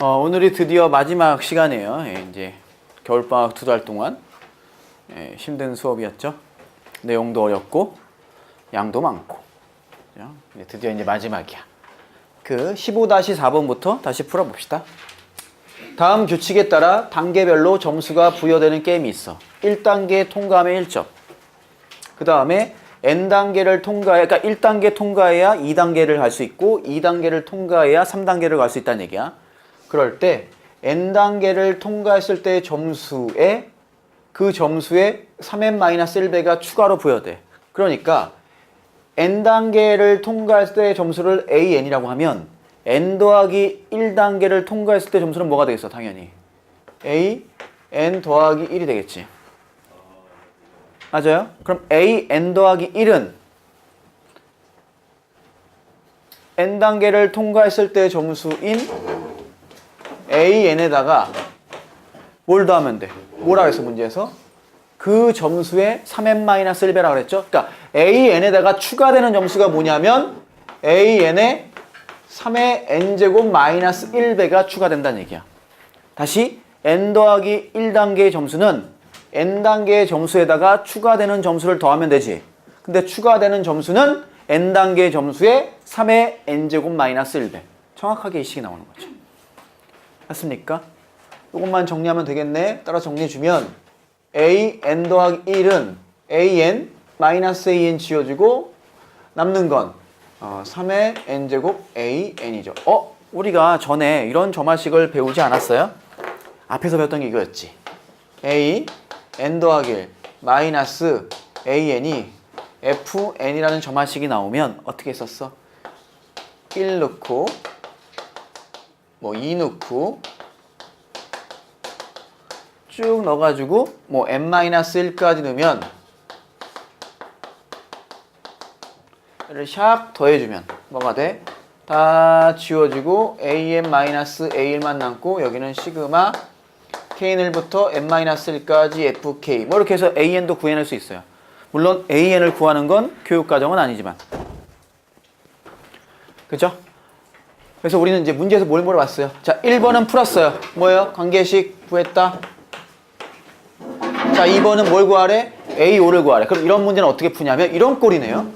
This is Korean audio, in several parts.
오늘이 드디어 마지막 시간이에요. 이제 겨울방학 2달 동안 힘든 수업이었죠. 내용도 어렵고 양도 많고. 그죠? 드디어 이제 마지막이야. 그 15-4번부터 다시 풀어봅시다. 다음 규칙에 따라 단계별로 점수가 부여되는 게임이 있어. 1단계 통과하면 1점. 그 다음에 N단계를 통과해, 그러니까 1단계 통과해야 2단계를 갈 수 있고 2단계를 통과해야 3단계를 갈 수 있다는 얘기야. 그럴 때 N단계를 통과했을 때의 점수에 그 점수에 3n-1배가 추가로 부여돼. 그러니까 N단계를 통과했을 때의 점수를 AN이라고 하면 N 더하기 1단계를 통과했을 때 점수는 뭐가 되겠어? 당연히 A, N 더하기 1이 되겠지. 맞아요? 그럼 A, N 더하기 1은 N단계를 통과했을 때의 점수인 AN에다가 뭘 더하면 돼? 뭐라 그랬어 문제에서? 그 점수에 3n-1배라고 그랬죠? 그러니까 AN에다가 추가되는 점수가 뭐냐면 AN에 3의 n제곱 마이너스 1배가 추가된다는 얘기야. 다시 N 더하기 1단계의 점수는 N단계의 점수에다가 추가되는 점수를 더하면 되지. 근데 추가되는 점수는 N단계의 점수에 3의 n제곱 마이너스 1배. 정확하게 이 식이 나오는 거죠. 맞습니까? 이것만 정리하면 되겠네. 따라 정리해주면 A, N 더하기 1은 AN, 마이너스 AN 지워지고 남는 건 3의 n제곱 AN이죠. 우리가 전에 이런 점화식을 배우지 않았어요? 앞에서 배웠던 게 이거였지. A, N 더하기 1, 마이너스 AN이 FN이라는 점화식이 나오면 어떻게 썼어? 1 넣고 2 넣고 쭉 넣어가지고 n-1까지 넣으면 를 샥 더해주면 뭐가 돼? 다 지워지고 an-a1만 남고 여기는 시그마 k1부터 n-1까지 fk 이렇게 해서 an도 구해낼 수 있어요. 물론 an을 구하는 건 교육과정은 아니지만 그죠? 그래서 우리는 이제 문제에서 뭘 물어봤어요? 자, 1번은 풀었어요. 뭐예요? 관계식 구했다. 자, 2번은 뭘 구하래? A5를 구하래. 그럼 이런 문제는 어떻게 푸냐면 이런 꼴이네요.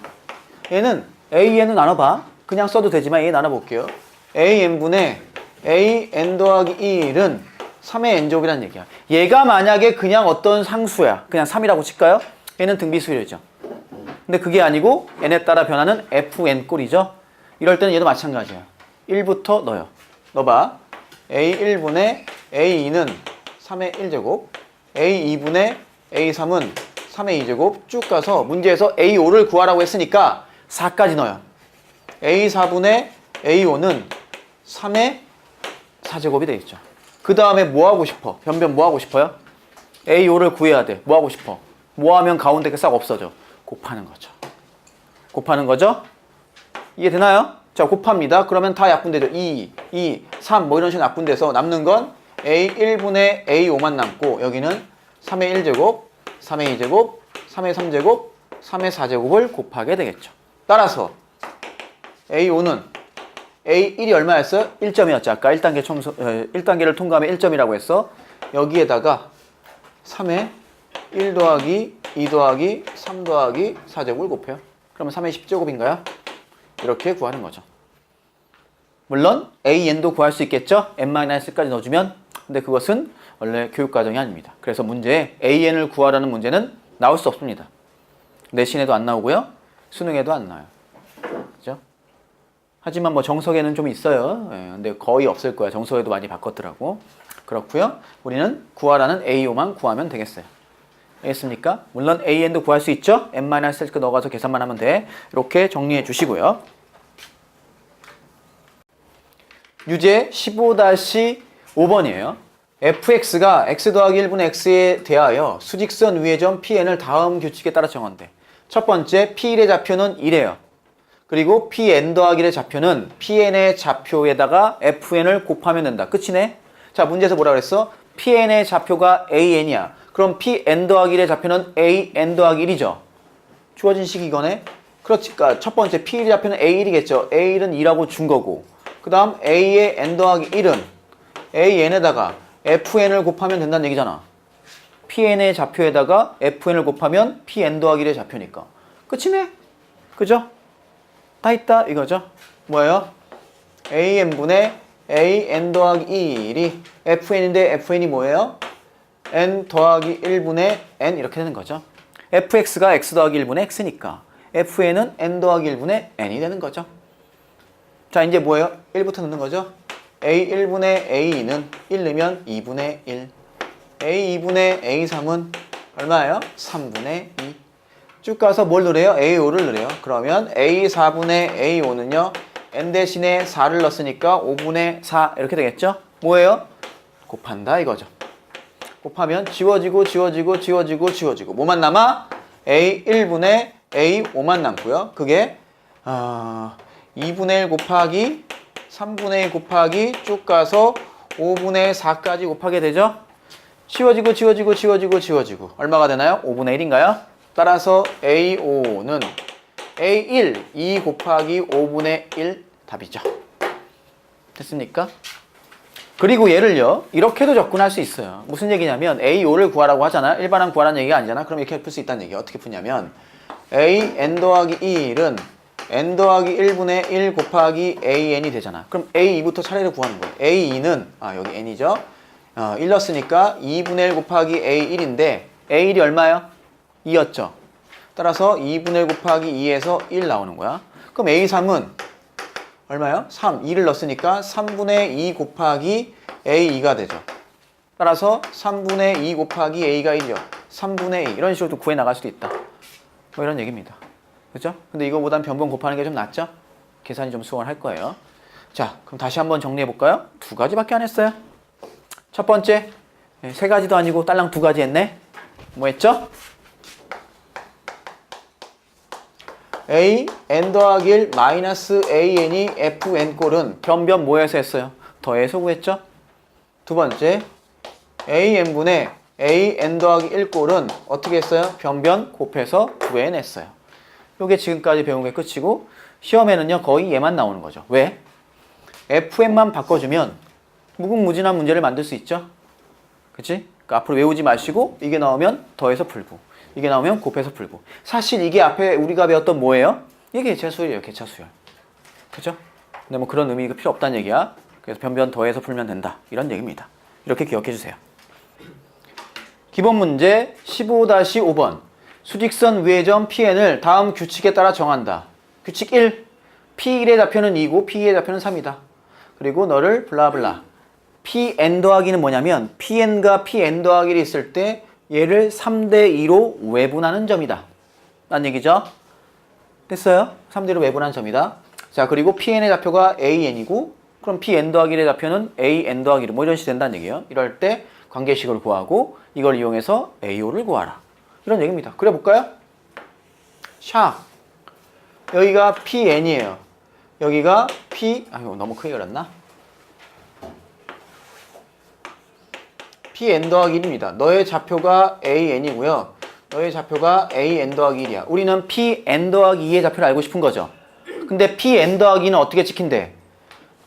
얘는 AN은 나눠봐. 그냥 써도 되지만 A 나눠볼게요. AN분의 AN 더하기 1은 3의 n제곱이라는 얘기야. 얘가 만약에 그냥 어떤 상수야. 그냥 3이라고 칠까요? 얘는 등비수열이죠. 근데 그게 아니고 n에 따라 변하는 fn 꼴이죠. 이럴 때는 얘도 마찬가지야. 1부터 넣어요. 넣어봐. A1분의 A2는 3의 1제곱, A2분의 A3은 3의 2제곱 쭉 가서 문제에서 A5를 구하라고 했으니까 4까지 넣어요. A4분의 A5는 3의 4제곱이 되겠죠. 그 다음에 뭐 하고 싶어? 변변 뭐 하고 싶어요? A5를 구해야 돼. 뭐 하고 싶어? 뭐 하면 가운데 게 싹 없어져? 곱하는 거죠. 곱하는 거죠? 이해되나요? 자, 곱합니다. 그러면 다 약분되죠. 2, 3 이런 식으로 약분돼서 남는 건 A1분의 A5만 남고 여기는 3의 1제곱, 3의 2제곱, 3의 3제곱, 3의 4제곱을 곱하게 되겠죠. 따라서 A5는 A1이 얼마였어요? 1점이었죠. 아까 1단계를 통과하면 1점이라고 했어. 여기에다가 3의 1 더하기 2 더하기 3 더하기 4제곱을 곱해요. 그러면 3의 10제곱인가요? 이렇게 구하는 거죠. 물론 AN도 구할 수 있겠죠? n-까지 넣어주면. 근데 그것은 원래 교육과정이 아닙니다. 그래서 문제에 AN을 구하라는 문제는 나올 수 없습니다. 내신에도 안 나오고요. 수능에도 안 나와요. 그죠? 하지만 정석에는 좀 있어요. 근데 거의 없을 거야. 정석에도 많이 바꿨더라고. 그렇고요. 우리는 구하라는 A5만 구하면 되겠어요. 알겠습니까? 물론 AN도 구할 수 있죠? n-1 넣어가서 계산만 하면 돼. 이렇게 정리해 주시고요. 유제 15-5번이에요. fx가 x 더하기 1분의 x에 대하여 수직선 위의 점 pn을 다음 규칙에 따라 정한대. 첫 번째, p1의 좌표는 1이에요. 그리고 pn 더하기 1의 좌표는 pn의 좌표에다가 fn을 곱하면 된다. 끝이네? 자, 문제에서 뭐라 그랬어? pn의 좌표가 an이야. 그럼 pn 더하기 1의 좌표는 an 더하기 1이죠. 주어진 식이 이거네. 그렇지. 그러니까 첫 번째 P1의 좌표는 A1이겠죠. A1은 2라고 준 거고. 그 다음 A의 n 더하기 1은 AN에다가 FN을 곱하면 된다는 얘기잖아. PN의 좌표에다가 FN을 곱하면 PN 더하기 1의 좌표니까. 끝이네? 그죠? 다 있다 이거죠? 뭐예요? AN분의 AN 더하기 1이 FN인데 FN이 뭐예요? N 더하기 1분의 N 이렇게 되는 거죠. FX가 X 더하기 1분의 X니까 FN은 N 더하기 1분의 N이 되는 거죠. 자 이제 뭐예요? 1부터 넣는 거죠. A1분의 A2는 1 넣으면 2분의 1. A2분의 A3은 얼마예요? 3분의 2. 쭉 가서 뭘 넣으래요? A5를 넣으래요. 그러면 A4분의 A5는요. N 대신에 4를 넣었으니까 5분의 4 이렇게 되겠죠? 뭐예요? 곱한다 이거죠. 곱하면 지워지고 지워지고 지워지고 지워지고 뭐만 남아? A1분의 A5만 남고요. 그게 2분의 1 곱하기 3분의 1 곱하기 쭉 가서 5분의 4까지 곱하게 되죠? 지워지고 지워지고 지워지고 지워지고 얼마가 되나요? 5분의 1인가요? 따라서 A5는 A1, 2 곱하기 5분의 1 답이죠. 됐습니까? 그리고 얘를요 이렇게도 접근할 수 있어요. 무슨 얘기냐면 A5를 구하라고 하잖아. 일반항 구하라는 얘기가 아니잖아. 그럼 이렇게 풀 수 있다는 얘기야. 어떻게 푸냐면 A n 더하기 1은 n 더하기 1분의 1 곱하기 AN이 되잖아. 그럼 A2부터 차례로 구하는 거예요. A2는 여기 n이죠. 1 넣었으니까 2분의 1 곱하기 A1인데 A1이 얼마예요? 2였죠. 따라서 2분의 1 곱하기 2에서 1 나오는 거야. 그럼 A3은 얼마예요? 3. 2를 넣었으니까 3분의 2 곱하기 A2가 되죠. 따라서 3분의 2 곱하기 A가 1이요. 3분의 2. 이런 식으로 구해 나갈 수도 있다. 뭐 이런 얘기입니다. 그죠? 근데 이거보단 변분 곱하는 게 좀 낫죠? 계산이 좀 수월할 거예요. 자, 그럼 다시 한번 정리해 볼까요? 두 가지밖에 안 했어요. 첫 번째, 세 가지도 아니고 딸랑 두 가지 했네. 뭐 했죠? A, n 더하기 1, 마이너스 AN이 FN 꼴은 변변 뭐해서 했어요? 더해서 구했죠? 두 번째, AN분의 AN 더하기 1 꼴은 어떻게 했어요? 변변 곱해서 구해냈어요. 요게 지금까지 배운 게 끝이고 시험에는요 거의 얘만 나오는 거죠. 왜? FN만 바꿔주면 무궁무진한 문제를 만들 수 있죠? 그치? 그러니까 앞으로 외우지 마시고 이게 나오면 더해서 풀고 이게 나오면 곱해서 풀고. 사실 이게 앞에 우리가 배웠던 뭐예요? 이게 개차수열이에요. 개차수열. 그죠? 근데 뭐 그런 의미가 필요 없다는 얘기야. 그래서 변변 더해서 풀면 된다. 이런 얘기입니다. 이렇게 기억해 주세요. 기본 문제 15-5번. 수직선 위의 점 PN을 다음 규칙에 따라 정한다. 규칙 1. P1의 좌표는 2고 P2의 좌표는 3이다. 그리고 너를 블라블라. PN 더하기는 뭐냐면 PN과 PN 더하기 1이 있을 때 얘를 3대2로 외분하는 점이다. 라는 얘기죠. 됐어요? 3대2로 외분하는 점이다. 자, 그리고 PN의 좌표가 AN이고 그럼 PN 더하기 1의 좌표는 AN 더하기 1. 뭐 이런 식이 된다는 얘기예요. 이럴 때 관계식을 구하고 이걸 이용해서 A5를 구하라. 이런 얘기입니다. 그려볼까요? 샥. 여기가 PN이에요. 여기가 이거 너무 크게 그렸나? PN 더하기 1입니다. 너의 좌표가 AN이고요. 너의 좌표가 AN 더하기 1이야. 우리는 PN 더하기 2의 좌표를 알고 싶은 거죠. 근데 PN 더하기 2는 어떻게 찍힌대?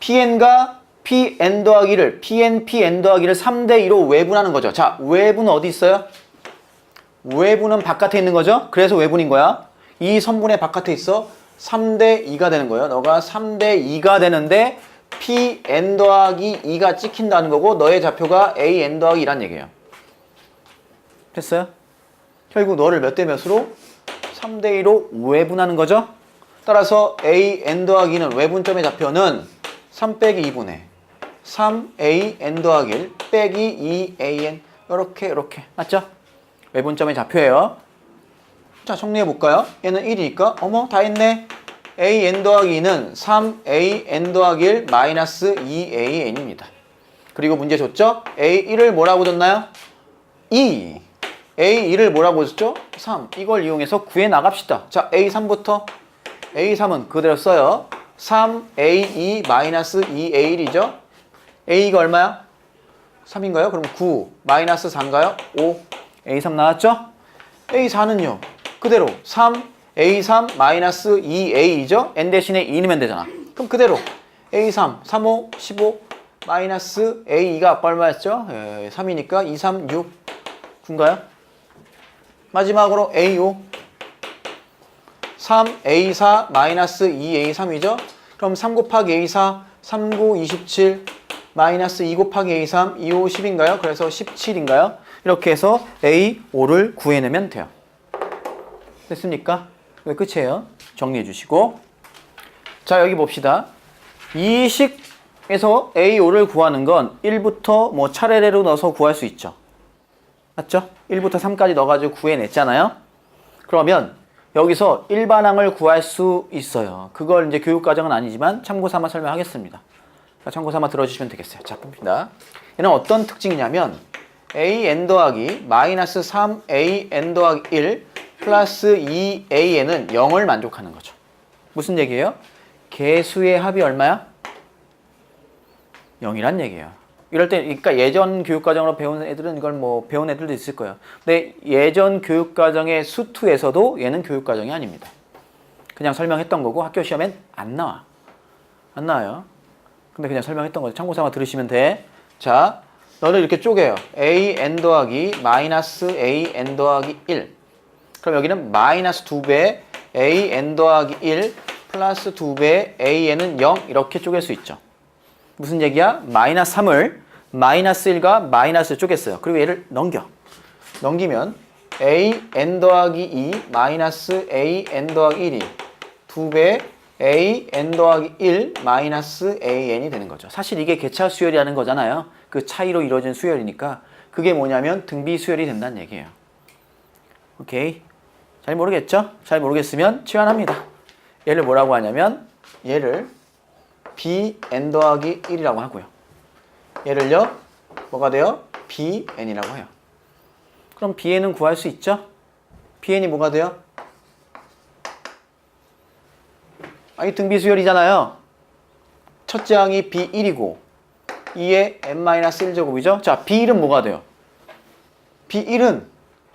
PN과 PN 더하기 1을 PN 더하기 1을 3대2로 외분하는 거죠. 자, 외분은 어디 있어요? 외분은 바깥에 있는 거죠. 그래서 외분인 거야. 이 선분의 바깥에 있어. 3대2가 되는 거예요. 너가 3대2가 되는데 PN 더하기 2가 찍힌다는 거고 너의 좌표가 AN 더하기 2란 얘기예요. 됐어요? 결국 너를 몇 대 몇으로? 3대2로 외분하는 거죠. 따라서 AN 더하기 2는 외분점의 좌표는 3 빼기 2분의 3AN 더하기 1 빼기 2AN 이렇게 맞죠? 외분점의 좌표예요. 자, 정리해 볼까요? 얘는 1이니까 어머 다 했네. AN 더하기 2는 3AN 더하기 1 마이너스 2AN입니다. 그리고 문제 줬죠? A1을 뭐라고 줬나요? 2. A2를 뭐라고 줬죠? 3. 이걸 이용해서 구해 나갑시다. 자, A3부터. A3은 그대로 써요. 3A2 마이너스 2A1이죠? A가 얼마야? 3인가요? 그럼 9 마이너스 4인가요? 5. A3 나왔죠? A4는요. 그대로 3A3 마이너스 2A이죠? N 대신에 2 넣으면 되잖아. 그럼 그대로 A3, 3, 5, 15 마이너스 A2가 아까 얼마였죠? 3이니까 2, 3, 6 9인가요? 마지막으로 A5 3, A4 마이너스 2A3이죠? 그럼 3 곱하기 A4 3, 9, 27 마이너스 2 곱하기 A3 2, 5, 10인가요? 그래서 17인가요? 이렇게 해서 A5를 구해내면 돼요. 됐습니까? 끝이에요. 정리해 주시고 자 여기 봅시다. 이 식에서 A5를 구하는 건 1부터 뭐 차례로 넣어서 구할 수 있죠. 맞죠? 1부터 3까지 넣어가지고 구해냈잖아요. 그러면 여기서 일반항을 구할 수 있어요. 그걸 이제 교육과정은 아니지만 참고삼아 설명하겠습니다. 참고삼아 들어주시면 되겠어요. 자, 봅니다. 얘는 어떤 특징이냐면 an 더하기 마이너스 3an 더하기 1 플러스 2an은 0을 만족하는 거죠. 무슨 얘기예요? 개수의 합이 얼마야? 0이란 얘기예요. 이럴 때, 그러니까 예전 교육과정으로 배운 애들은 이걸 뭐 배운 애들도 있을 거예요. 근데 예전 교육과정의 수투에서도 얘는 교육과정이 아닙니다. 그냥 설명했던 거고 학교 시험엔 안 나와. 안 나와요. 근데 그냥 설명했던 거죠. 참고삼아 들으시면 돼. 자, 너를 이렇게 쪼개요. an 더하기 마이너스 an 더하기 1. 그럼 여기는 마이너스 2배 an 더하기 1 플러스 2배 an은 0 이렇게 쪼갤 수 있죠. 무슨 얘기야? 마이너스 3을 마이너스 1과 마이너스를 쪼갰어요. 그리고 얘를 넘기면 an 더하기 2 마이너스 an 더하기 1이 2배 an 더하기 1 마이너스 an이 되는 거죠. 사실 이게 개차 수열이라는 거잖아요. 그 차이로 이루어진 수열이니까 그게 뭐냐면 등비 수열이 된다는 얘기예요. 오케이. 잘 모르겠죠? 잘 모르겠으면 치환합니다. 얘를 뭐라고 하냐면 얘를 bn 더하기 1이라고 하고요. 얘를요 뭐가 돼요? bn이라고 해요. 그럼 bn은 구할 수 있죠? bn이 뭐가 돼요? 아니 등비수열이잖아요. 첫째 항이 b1이고 2의 n-1제곱이죠. 자 b1은 뭐가 돼요? b1은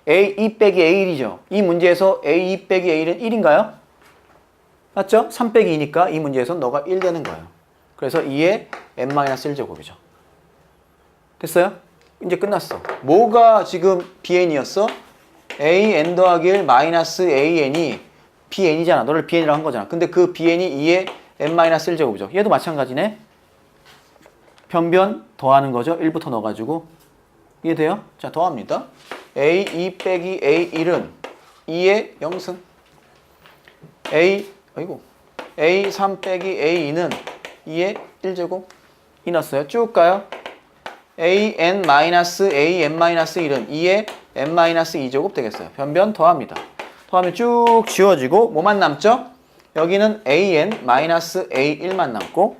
a2 빼기 a1이죠. 이 문제에서 a2 빼기 a1은 1인가요? 맞죠? 3 빼기 2니까 이 문제에서 너가 1 되는 거예요. 그래서 2의 n-1제곱이죠. 됐어요? 이제 끝났어. 뭐가 지금 bn이었어? an 더하기 1 마이너스 an이 bn이잖아. 너를 bn이라고 한 거잖아. 근데 그 bn이 2의 n-1제곱이죠. 얘도 마찬가지네. 변변 더하는 거죠. 1부터 넣어가지고. 이해돼요? 자, 더합니다. a2 빼기 a1은 2의 0승. a3 빼기 a2는 2의 1제곱. 이 넣었어요. 쭉 가요. an-an-1은 2의 n-2제곱 되겠어요. 변변 더합니다. 더하면 쭉 지워지고 뭐만 남죠? 여기는 an-a1만 남고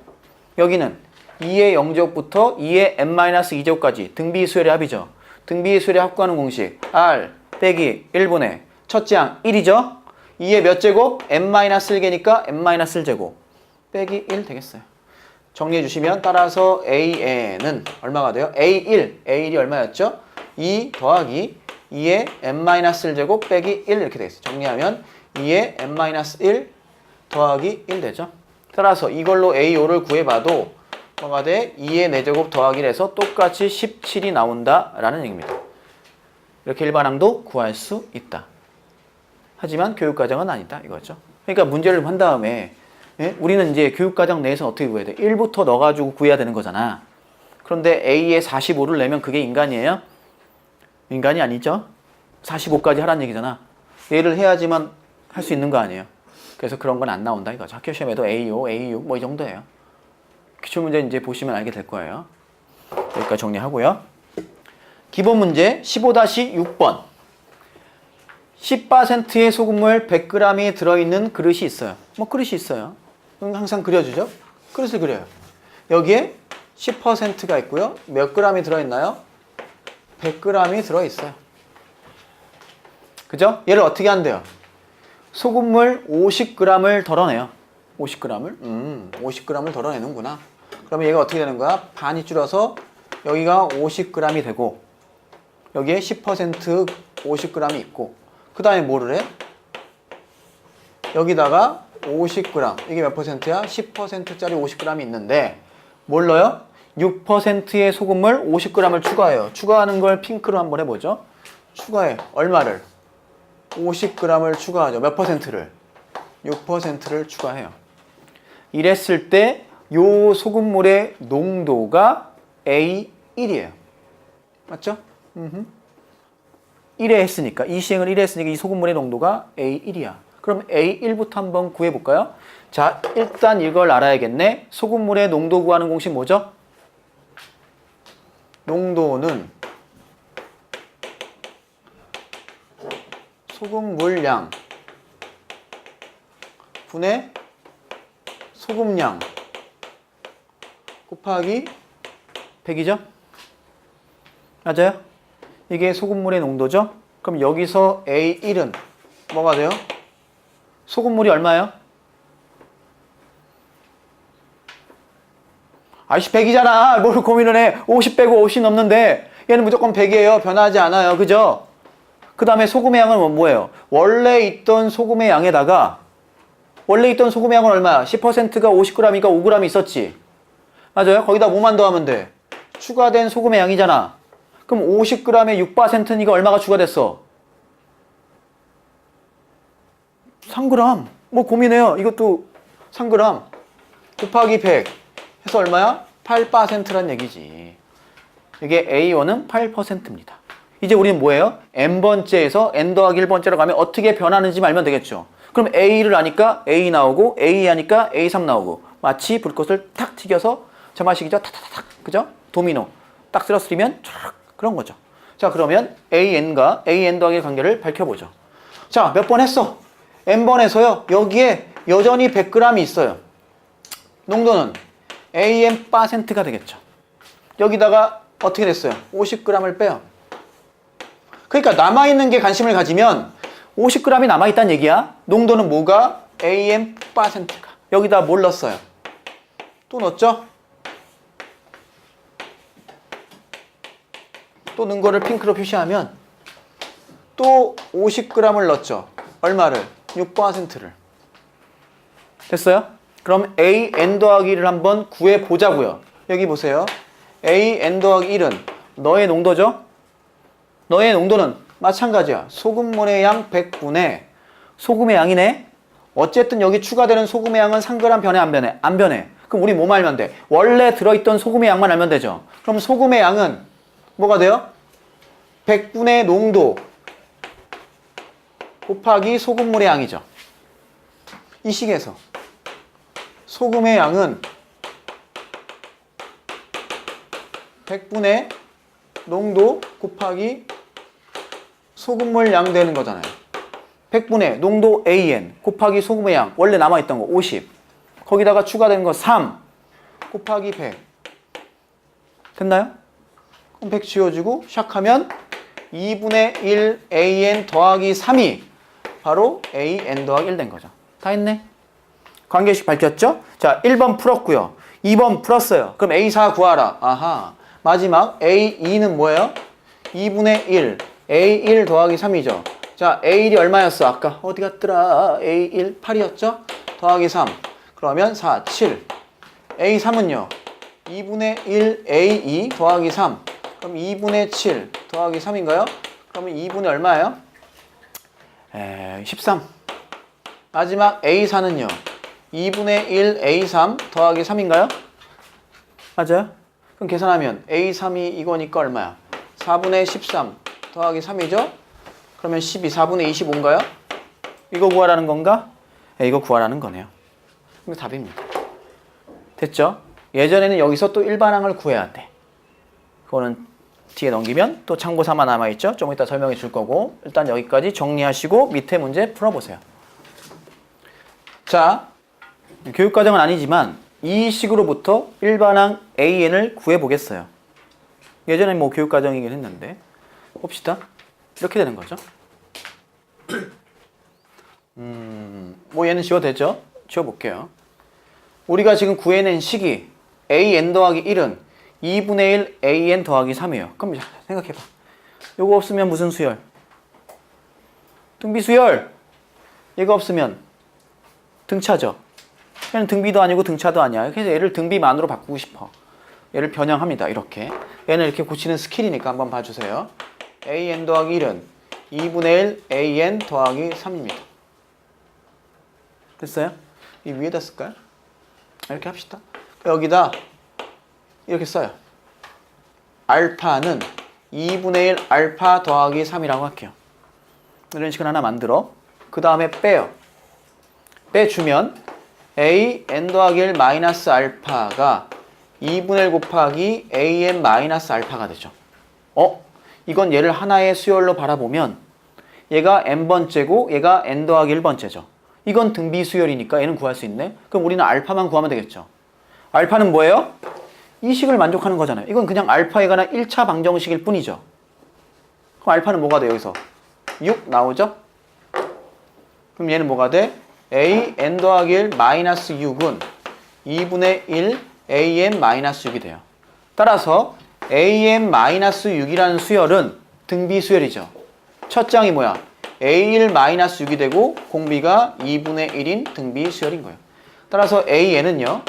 여기는 2의 0제곱부터 2의 n-2제곱까지 등비수열의 합이죠. 등비수열의 합구하는 공식 r 빼기 1분의 첫째 항 1이죠. 2의 몇 제곱? n-1개니까 n-1제곱 빼기 1 되겠어요. 정리해 주시면 따라서 an은 얼마가 돼요? a1이 얼마였죠? 2 더하기 2의 n-1제곱 빼기 1 이렇게 되겠어요. 정리하면 2의 n-1 더하기 1 되죠. 따라서 이걸로 a5를 구해봐도 뭐가 돼? 2의 4제곱 더하기 1에서 똑같이 17이 나온다라는 얘기입니다. 이렇게 일반항도 구할 수 있다. 하지만 교육과정은 아니다 이거죠. 그러니까 문제를 한 다음에 우리는 이제 교육과정 내에서 어떻게 구해야 돼? 1부터 넣어가지고 구해야 되는 거잖아. 그런데 A에 45를 내면 그게 인간이에요? 인간이 아니죠? 45까지 하라는 얘기잖아. 얘를 해야지만 할 수 있는 거 아니에요? 그래서 그런 건 안 나온다 이거죠. 학교 시험에도 A5, A6 뭐 이 정도예요. 기출문제 이제 보시면 알게 될 거예요. 여기까지 정리하고요. 기본 문제 15-6번. 10%의 소금물 100g이 들어있는 그릇이 있어요. 뭐 그릇이 있어요. 항상 그려주죠. 그릇을 그려요. 여기에 10%가 있고요. 몇 g이 들어있나요? 100g이 들어있어요. 그죠? 얘를 어떻게 한대요? 소금물 50g을 덜어내요. 50g을? 50g을 덜어내는구나. 그러면 얘가 어떻게 되는 거야? 반이 줄어서 여기가 50g이 되고 여기에 10% 50g이 있고 그 다음에 뭐를 해? 여기다가 50g 이게 몇 %야? 10%짜리 50g이 있는데 뭘 넣어요? 6%의 소금물 50g을 추가해요. 추가하는 걸 핑크로 한번 해보죠. 추가해. 얼마를? 50g을 추가하죠. 몇 퍼센트를? 6%를 추가해요. 이랬을 때 요 소금물의 농도가 A1이에요. 맞죠? 1에 했으니까, 이 시행을 1에 했으니까 이 소금물의 농도가 A1이야. 그럼 A1부터 한번 구해볼까요? 자, 일단 이걸 알아야겠네. 소금물의 농도 구하는 공식 뭐죠? 농도는 소금물량 분의 소금량 곱하기 100이죠? 맞아요? 이게 소금물의 농도죠? 그럼 여기서 A1은 뭐가 돼요? 소금물이 얼마예요? 아이씨 100이잖아. 뭘 고민을 해. 50 빼고 50 넘는데 얘는 무조건 100이에요. 변하지 않아요. 그죠? 그 다음에 소금의 양은 뭐예요? 원래 있던 소금의 양에다가 원래 있던 소금의 양은 얼마야? 10%가 50g이니까 5g 있었지. 맞아요? 거기다 뭐만 더하면 돼? 추가된 소금의 양이잖아. 그럼 50g에 6%니까 얼마가 추가됐어? 3g. 뭐 고민해요. 이것도 3g 곱하기 100 해서 얼마야? 8%란 얘기지. 이게 A1은 8%입니다. 이제 우리는 뭐예요? n번째에서 n 더하기 1번째로 가면 어떻게 변하는지 알면 되겠죠. 그럼 A를 아니까 A 나오고 A 하니까 A3 나오고 마치 불꽃을 탁 튀겨서 점화식이죠. 탁탁탁. 그죠? 도미노. 딱 쓰러뜨리면 촤악 그런 거죠. 자, 그러면 AN과 AN 더하기 관계를 밝혀보죠. 자, 몇 번 했어? n번에서요. 여기에 여전히 100g이 있어요. 농도는 AN%가 되겠죠. 여기다가 어떻게 됐어요? 50g을 빼요. 그러니까 남아있는 게 관심을 가지면 50g이 남아있다는 얘기야. 농도는 뭐가? AN%가. 여기다 뭘 넣었어요? 또 넣었죠? 또 넣은 거를 핑크로 표시하면 또 50g을 넣었죠. 얼마를? 6%를. 됐어요? 그럼 AN 더하기 1을 한번 구해보자고요. 여기 보세요. AN 더하기 1은 너의 농도죠? 너의 농도는 마찬가지야. 소금물의 양 100분의 소금의 양이네. 어쨌든 여기 추가되는 소금의 양은 3g 변해 안 변해? 안 변해. 그럼 우리 뭐만 알면 돼? 원래 들어있던 소금의 양만 알면 되죠. 그럼 소금의 양은 뭐가 돼요? 100분의 농도 곱하기 소금물의 양이죠. 이 식에서 소금의 양은 100분의 농도 곱하기 소금물 양 되는 거잖아요. 100분의 농도 AN 곱하기 소금의 양 원래 남아있던 거 50 거기다가 추가되는 거 3 곱하기 100 됐나요? 그럼 100 지워지고 시작하면 2분의 1 AN 더하기 3이 바로 AN 더하기 1 된 거죠. 다 했네. 관계식 밝혔죠? 자, 1번 풀었고요. 2번 풀었어요. 그럼 A4 구하라. 아하. 마지막 A2는 뭐예요? 2분의 1 A1 더하기 3이죠. 자, A1이 얼마였어? 아까 어디 갔더라? A1 8이었죠? 더하기 3 그러면 4, 7 A3은요? 2분의 1 A2 더하기 3 그럼 2분의 7 더하기 3인가요? 그러면 2분의 얼마예요? 13 마지막 A4는요? 2분의 1 A3 더하기 3인가요? 맞아요? 그럼 계산하면 A3이 이거니까 얼마야? 4분의 13 더하기 3이죠? 그러면 12, 4분의 25인가요? 이거 구하라는 건가? 네, 이거 구하라는 거네요. 이거 답입니다. 됐죠? 예전에는 여기서 또 일반항을 구해야 돼. 그거는 뒤에 넘기면 또 참고 삼아 남아있죠? 좀 이따 설명해 줄 거고 일단 여기까지 정리하시고 밑에 문제 풀어보세요. 자, 교육과정은 아니지만 이 식으로부터 일반항 AN을 구해보겠어요. 예전에 뭐 교육과정이긴 했는데 봅시다. 이렇게 되는 거죠. 뭐 얘는 지워도 되죠? 지워볼게요. 우리가 지금 구해낸 식이 AN 더하기 1은 2분의 1 AN 더하기 3이에요. 그럼 생각해봐. 이거 없으면 무슨 수열? 등비수열! 얘가 없으면 등차죠. 얘는 등비도 아니고 등차도 아니야. 그래서 얘를 등비만으로 바꾸고 싶어. 얘를 변형합니다. 이렇게. 얘는 이렇게 고치는 스킬이니까 한번 봐주세요. an 더하기 1은 2분의 1 an 더하기 3입니다. 됐어요? 이 위에다 쓸까요? 이렇게 합시다. 여기다 이렇게 써요. 알파는 2분의 1 알파 더하기 3이라고 할게요. 이런 식을 하나 만들어. 그 다음에 빼요. 빼주면 a n 더하기 1 마이너스 알파가 2분의 1 곱하기 an 마이너스 알파가 되죠. 이건 얘를 하나의 수열로 바라보면 얘가 n번째고 얘가 n 더하기 1번째죠. 이건 등비 수열이니까 얘는 구할 수 있네. 그럼 우리는 알파만 구하면 되겠죠. 알파는 뭐예요? 이 식을 만족하는 거잖아요. 이건 그냥 알파에 관한 1차 방정식일 뿐이죠. 그럼 알파는 뭐가 돼요? 여기서 6 나오죠? 그럼 얘는 뭐가 돼? a n 더하기 1 마이너스 6은 2분의 1 a n 마이너스 6이 돼요. 따라서 a n 마이너스 6이라는 수열은 등비 수열이죠. 첫 장이 뭐야? a1 마이너스 6이 되고 공비가 2분의 1인 등비 수열인 거예요. 따라서 an은요.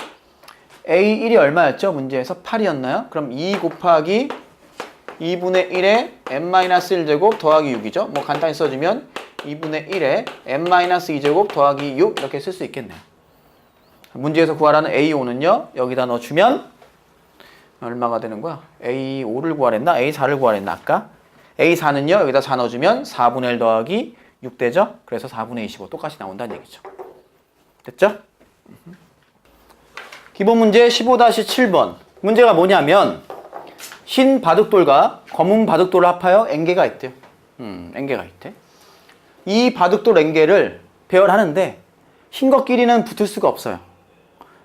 a1이 얼마였죠? 문제에서 8이었나요? 그럼 2 곱하기 2분의 1에 n-1제곱 더하기 6이죠. 뭐 간단히 써주면 2분의 1에 n-2제곱 더하기 6 이렇게 쓸 수 있겠네요. 문제에서 구하라는 a5는요. 여기다 넣어주면 얼마가 되는 거야? a5를 구하랬나? a4를 구하랬나? 아까? a4는요. 여기다 4 넣어주면 4분의 1 더하기 6 되죠? 그래서 4분의 25 똑같이 나온다는 얘기죠. 됐죠? 기본 문제 15-7번. 문제가 뭐냐면 흰 바둑돌과 검은 바둑돌을 합하여 n개가 있대요. n개가 있대. 이 바둑돌 n개를 배열하는데 흰 것끼리는 붙을 수가 없어요.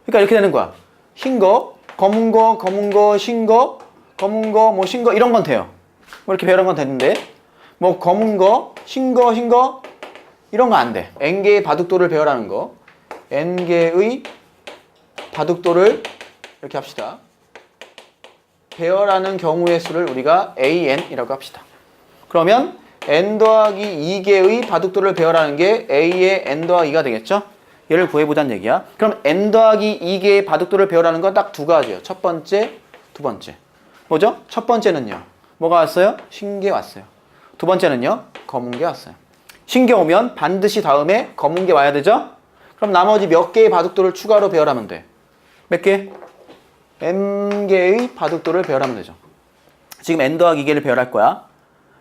그러니까 이렇게 되는 거야. 흰 거, 검은 거, 검은 거, 흰 거, 검은 거, 뭐 흰 거 이런 건 돼요. 뭐 이렇게 배열한 건 되는데 뭐 검은 거, 흰 거, 흰 거 이런 거 안 돼. n개의 바둑돌을 배열하는 거. n개의 바둑돌을 이렇게 합시다. 배열하는 경우의 수를 우리가 an이라고 합시다. 그러면 n 더하기 2개의 바둑돌을 배열하는 게 a의 n 더하기 2가 되겠죠? 얘를 구해보자는 얘기야. 그럼 n 더하기 2개의 바둑돌을 배열하는 건 딱 두 가지예요. 첫 번째, 두 번째. 뭐죠? 첫 번째는요. 뭐가 왔어요? 흰개 왔어요. 두 번째는요. 검은 게 왔어요. 흰개 오면 반드시 다음에 검은 게 와야 되죠? 그럼 나머지 몇 개의 바둑돌을 추가로 배열하면 돼? 몇 개? n개의 바둑돌을 배열하면 되죠. 지금 n 더하기 2개를 배열할 거야.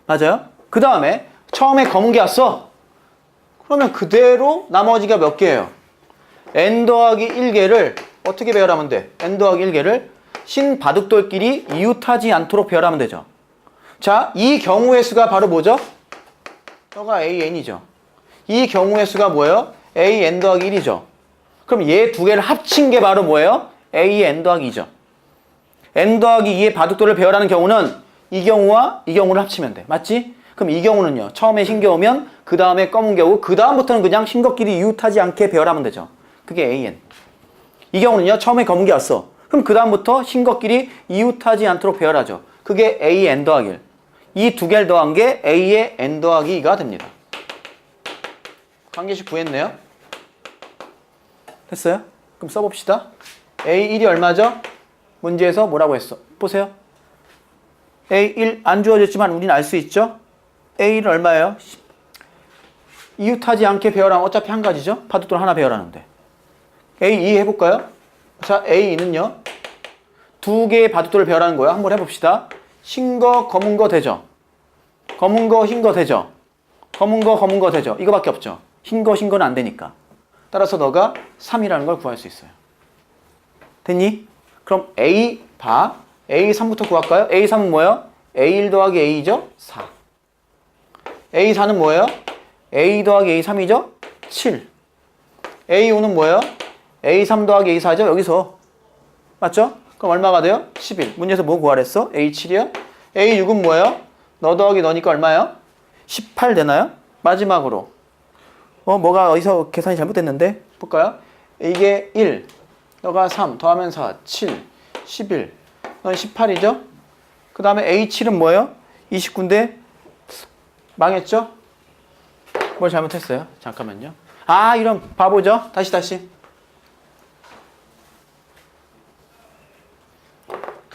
맞아요? 그 다음에 처음에 검은 게 왔어. 그러면 그대로 나머지가 몇 개예요? n 더하기 1개를 어떻게 배열하면 돼? n 더하기 1개를 흰 바둑돌끼리 이웃하지 않도록 배열하면 되죠. 자, 이 경우의 수가 바로 뭐죠? 저가 an이죠. 이 경우의 수가 뭐예요? an 더하기 1이죠. 그럼 얘 두 개를 합친 게 바로 뭐예요? a의 n 더하기 2죠. n 더하기 2의 바둑돌을 배열하는 경우는 이 경우와 이 경우를 합치면 돼. 맞지? 그럼 이 경우는요. 처음에 흰 게 오면 그 다음에 검은 게 오고 그 다음부터는 그냥 흰 것끼리 이웃하지 않게 배열하면 되죠. 그게 an. 이 경우는요. 처음에 검은 게 왔어. 그럼 그 다음부터 흰 것끼리 이웃하지 않도록 배열하죠. 그게 a의 n 더하기 1. 이 두 개를 더한 게 a의 n 더하기 2가 됩니다. 관계식 구했네요. 됐어요? 그럼 써봅시다. A1이 얼마죠? 문제에서 뭐라고 했어? 보세요. A1 안 주어졌지만 우리는 알 수 있죠? A1은 얼마예요? 이웃하지 않게 배열하면 어차피 한 가지죠? 바둑돌 하나 배열하는데. A2 해볼까요? 자, A2는요. 두 개의 바둑돌을 배열하는 거예요. 한번 해봅시다. 흰 거, 검은 거 되죠? 검은 거, 흰 거 되죠? 검은 거, 검은 거 되죠? 이거밖에 없죠? 흰 거, 흰 거는 안 되니까. 따라서 너가 3이라는 걸 구할 수 있어요. 됐니? 그럼 A 봐. A3부터 구할까요? A3은 뭐예요? A1 더하기 A죠? 4. A4는 뭐예요? A 더하기 A3이죠? 7. A5는 뭐예요? A3 더하기 A4죠? 여기서. 맞죠? 그럼 얼마가 돼요? 11. 문제에서 뭐 구하랬어? A7이요? A6은 뭐예요? 너 더하기 너니까 얼마예요? 18 되나요? 마지막으로. 뭐가 어디서 계산이 잘못됐는데? 볼까요? 이게 1. 너가 3 더하면 4, 7, 11. 넌 18이죠? 그 다음에 A7은 뭐예요? 29인데 망했죠? 뭘 잘못했어요? 잠깐만요. 아, 이런 바보죠? 다시.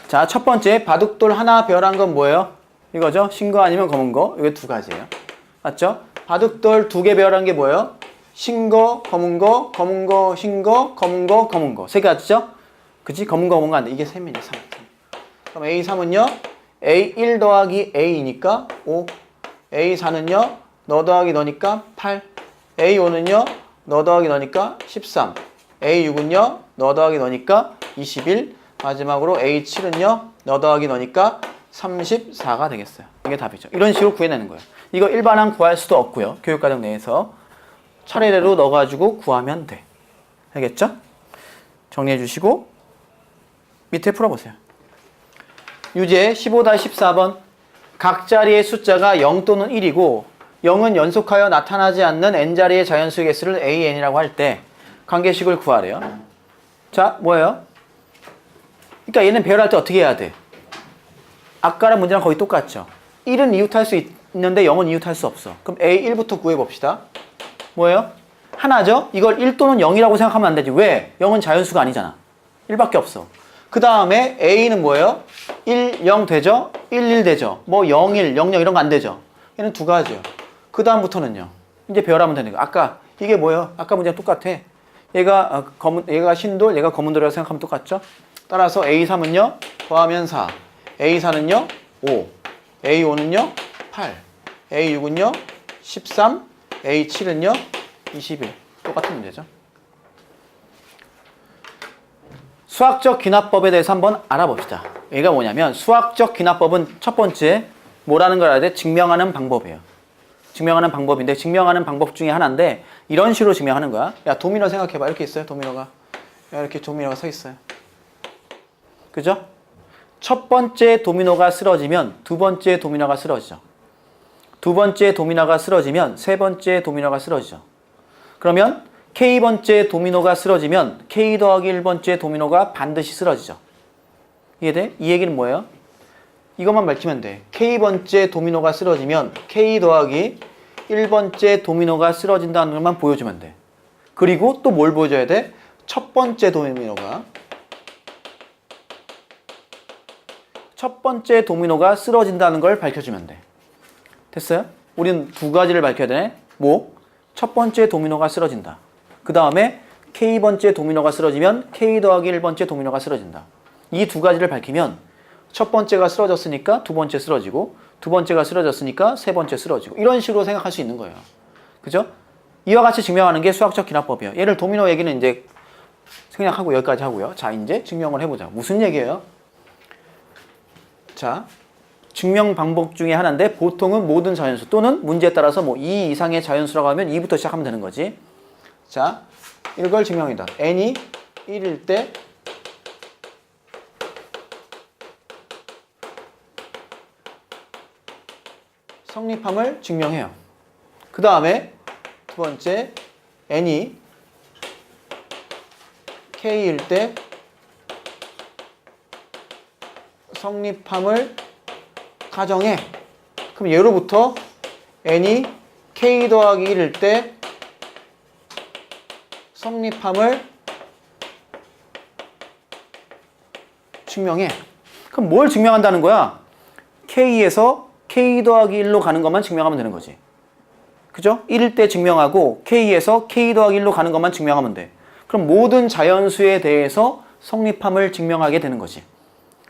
자, 첫 번째 바둑돌 하나 별한 건 뭐예요? 이거죠? 흰 거 아니면 검은 거. 이게 두 가지예요. 맞죠? 바둑돌 두 개 별한 게 뭐예요? 흰 거, 검은 거, 검은 거, 흰 거, 검은 거, 검은 거. 세 가지죠? 그치? 검은 거, 검은 거 안 돼. 이게 3이네, 3. 그럼 A3은요? A1 더하기 A니까 5. A4는요? 너 더하기 너니까 8. A5는요? 너 더하기 너니까 13. A6은요? 너 더하기 너니까 21. 마지막으로 A7은요? 너 더하기 너니까 34가 되겠어요. 이게 답이죠. 이런 식으로 구해내는 거예요. 이거 일반항 구할 수도 없고요. 교육과정 내에서 차례대로 넣어가지고 구하면 돼. 알겠죠? 정리해 주시고 밑에 풀어보세요. 유제 15-14번 각 자리의 숫자가 0 또는 1이고 0은 연속하여 나타나지 않는 n자리의 자연수의 개수를 an이라고 할 때 관계식을 구하래요. 자, 뭐예요? 그러니까 얘는 배열할 때 어떻게 해야 돼? 아까랑 문제랑 거의 똑같죠. 1은 이웃할 수 있는데 0은 이웃할 수 없어. 그럼 A1부터 구해봅시다. 뭐예요? 하나죠? 이걸 1 또는 0이라고 생각하면 안 되지. 왜? 0은 자연수가 아니잖아. 1밖에 없어. 그 다음에 A는 뭐예요? 1, 0 되죠? 1, 1 되죠? 뭐 0, 1, 0, 0 이런 거 안 되죠? 얘는 두 가지요. 그 다음부터는요. 이제 배열하면 되는 거. 아까 이게 뭐예요? 아까 문제랑 똑같아. 얘가 흰돌, 얘가 검은돌이라고 생각하면 똑같죠? 따라서 A3은요, 더하면 4. A4는요, 5. A5는요, 8. A6은요, 13. A7은요, 21. 똑같은 문제죠. 수학적 귀납법에 대해서 한번 알아봅시다. 얘가 뭐냐면 수학적 귀납법은 첫 번째 뭐라는 걸 알아야 돼? 증명하는 방법이에요. 증명하는 방법인데 증명하는 방법 중에 하나인데 이런 식으로 증명하는 거야. 야, 도미노 생각해봐. 이렇게 있어요. 도미노가. 야, 이렇게 도미노가 서 있어요. 그죠? 첫 번째 도미노가 쓰러지면 두 번째 도미노가 쓰러지죠. 두 번째 도미노가 쓰러지면 세 번째 도미노가 쓰러지죠. 그러면 K번째 도미노가 쓰러지면 K 더하기 1번째 도미노가 반드시 쓰러지죠. 이해돼? 이 얘기는 뭐예요? 이것만 밝히면 돼. K번째 도미노가 쓰러지면 K 더하기 1번째 도미노가 쓰러진다는 것만 보여주면 돼. 그리고 또 뭘 보여줘야 돼? 첫 번째 도미노가 쓰러진다는 걸 밝혀주면 돼. 됐어요? 우린 두 가지를 밝혀야 되네. 뭐? 첫 번째 도미노가 쓰러진다. 그 다음에 K번째 도미노가 쓰러지면 K 더하기 1번째 도미노가 쓰러진다. 이 두 가지를 밝히면 첫 번째가 쓰러졌으니까 두 번째 쓰러지고 두 번째가 쓰러졌으니까 세 번째 쓰러지고 이런 식으로 생각할 수 있는 거예요. 그죠? 이와 같이 증명하는 게 수학적 귀납법이에요. 얘를 도미노 얘기는 이제 생략하고 여기까지 하고요. 자, 이제 증명을 해보자. 무슨 얘기예요? 자, 증명 방법 중에 하나인데 보통은 모든 자연수 또는 문제에 따라서 뭐 2 이상의 자연수라고 하면 2부터 시작하면 되는 거지. 자, 이걸 증명이다. n이 1일 때 성립함을 증명해요. 그 다음에 두 번째 n이 k일 때 성립함을 가정해. 그럼 예로부터 n이 k 더하기 1일 때 성립함을 증명해. 그럼 뭘 증명한다는 거야? k에서 k 더하기 1로 가는 것만 증명하면 되는 거지. 그죠? 1일 때 증명하고 k에서 k 더하기 1로 가는 것만 증명하면 돼. 그럼 모든 자연수에 대해서 성립함을 증명하게 되는 거지.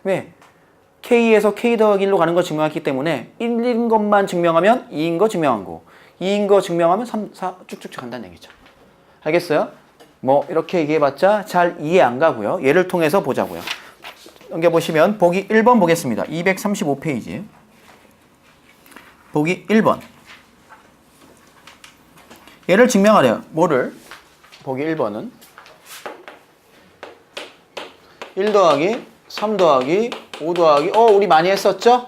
왜? k에서 k 더하기 1로 가는 거 증명했기 때문에 1인 것만 증명하면 2인 거 증명한 거, 2인 거 증명하면 3, 4 쭉쭉쭉 간다는 얘기죠. 알겠어요? 뭐 이렇게 얘기해봤자 잘 이해 안 가고요. 예를 통해서 보자고요. 넘겨보시면 보기 1번 보겠습니다. 235페이지. 보기 1번. 얘를 증명하래요. 뭐를? 보기 1번은 1 더하기 3 더하기 5 더하기 우리 많이 했었죠?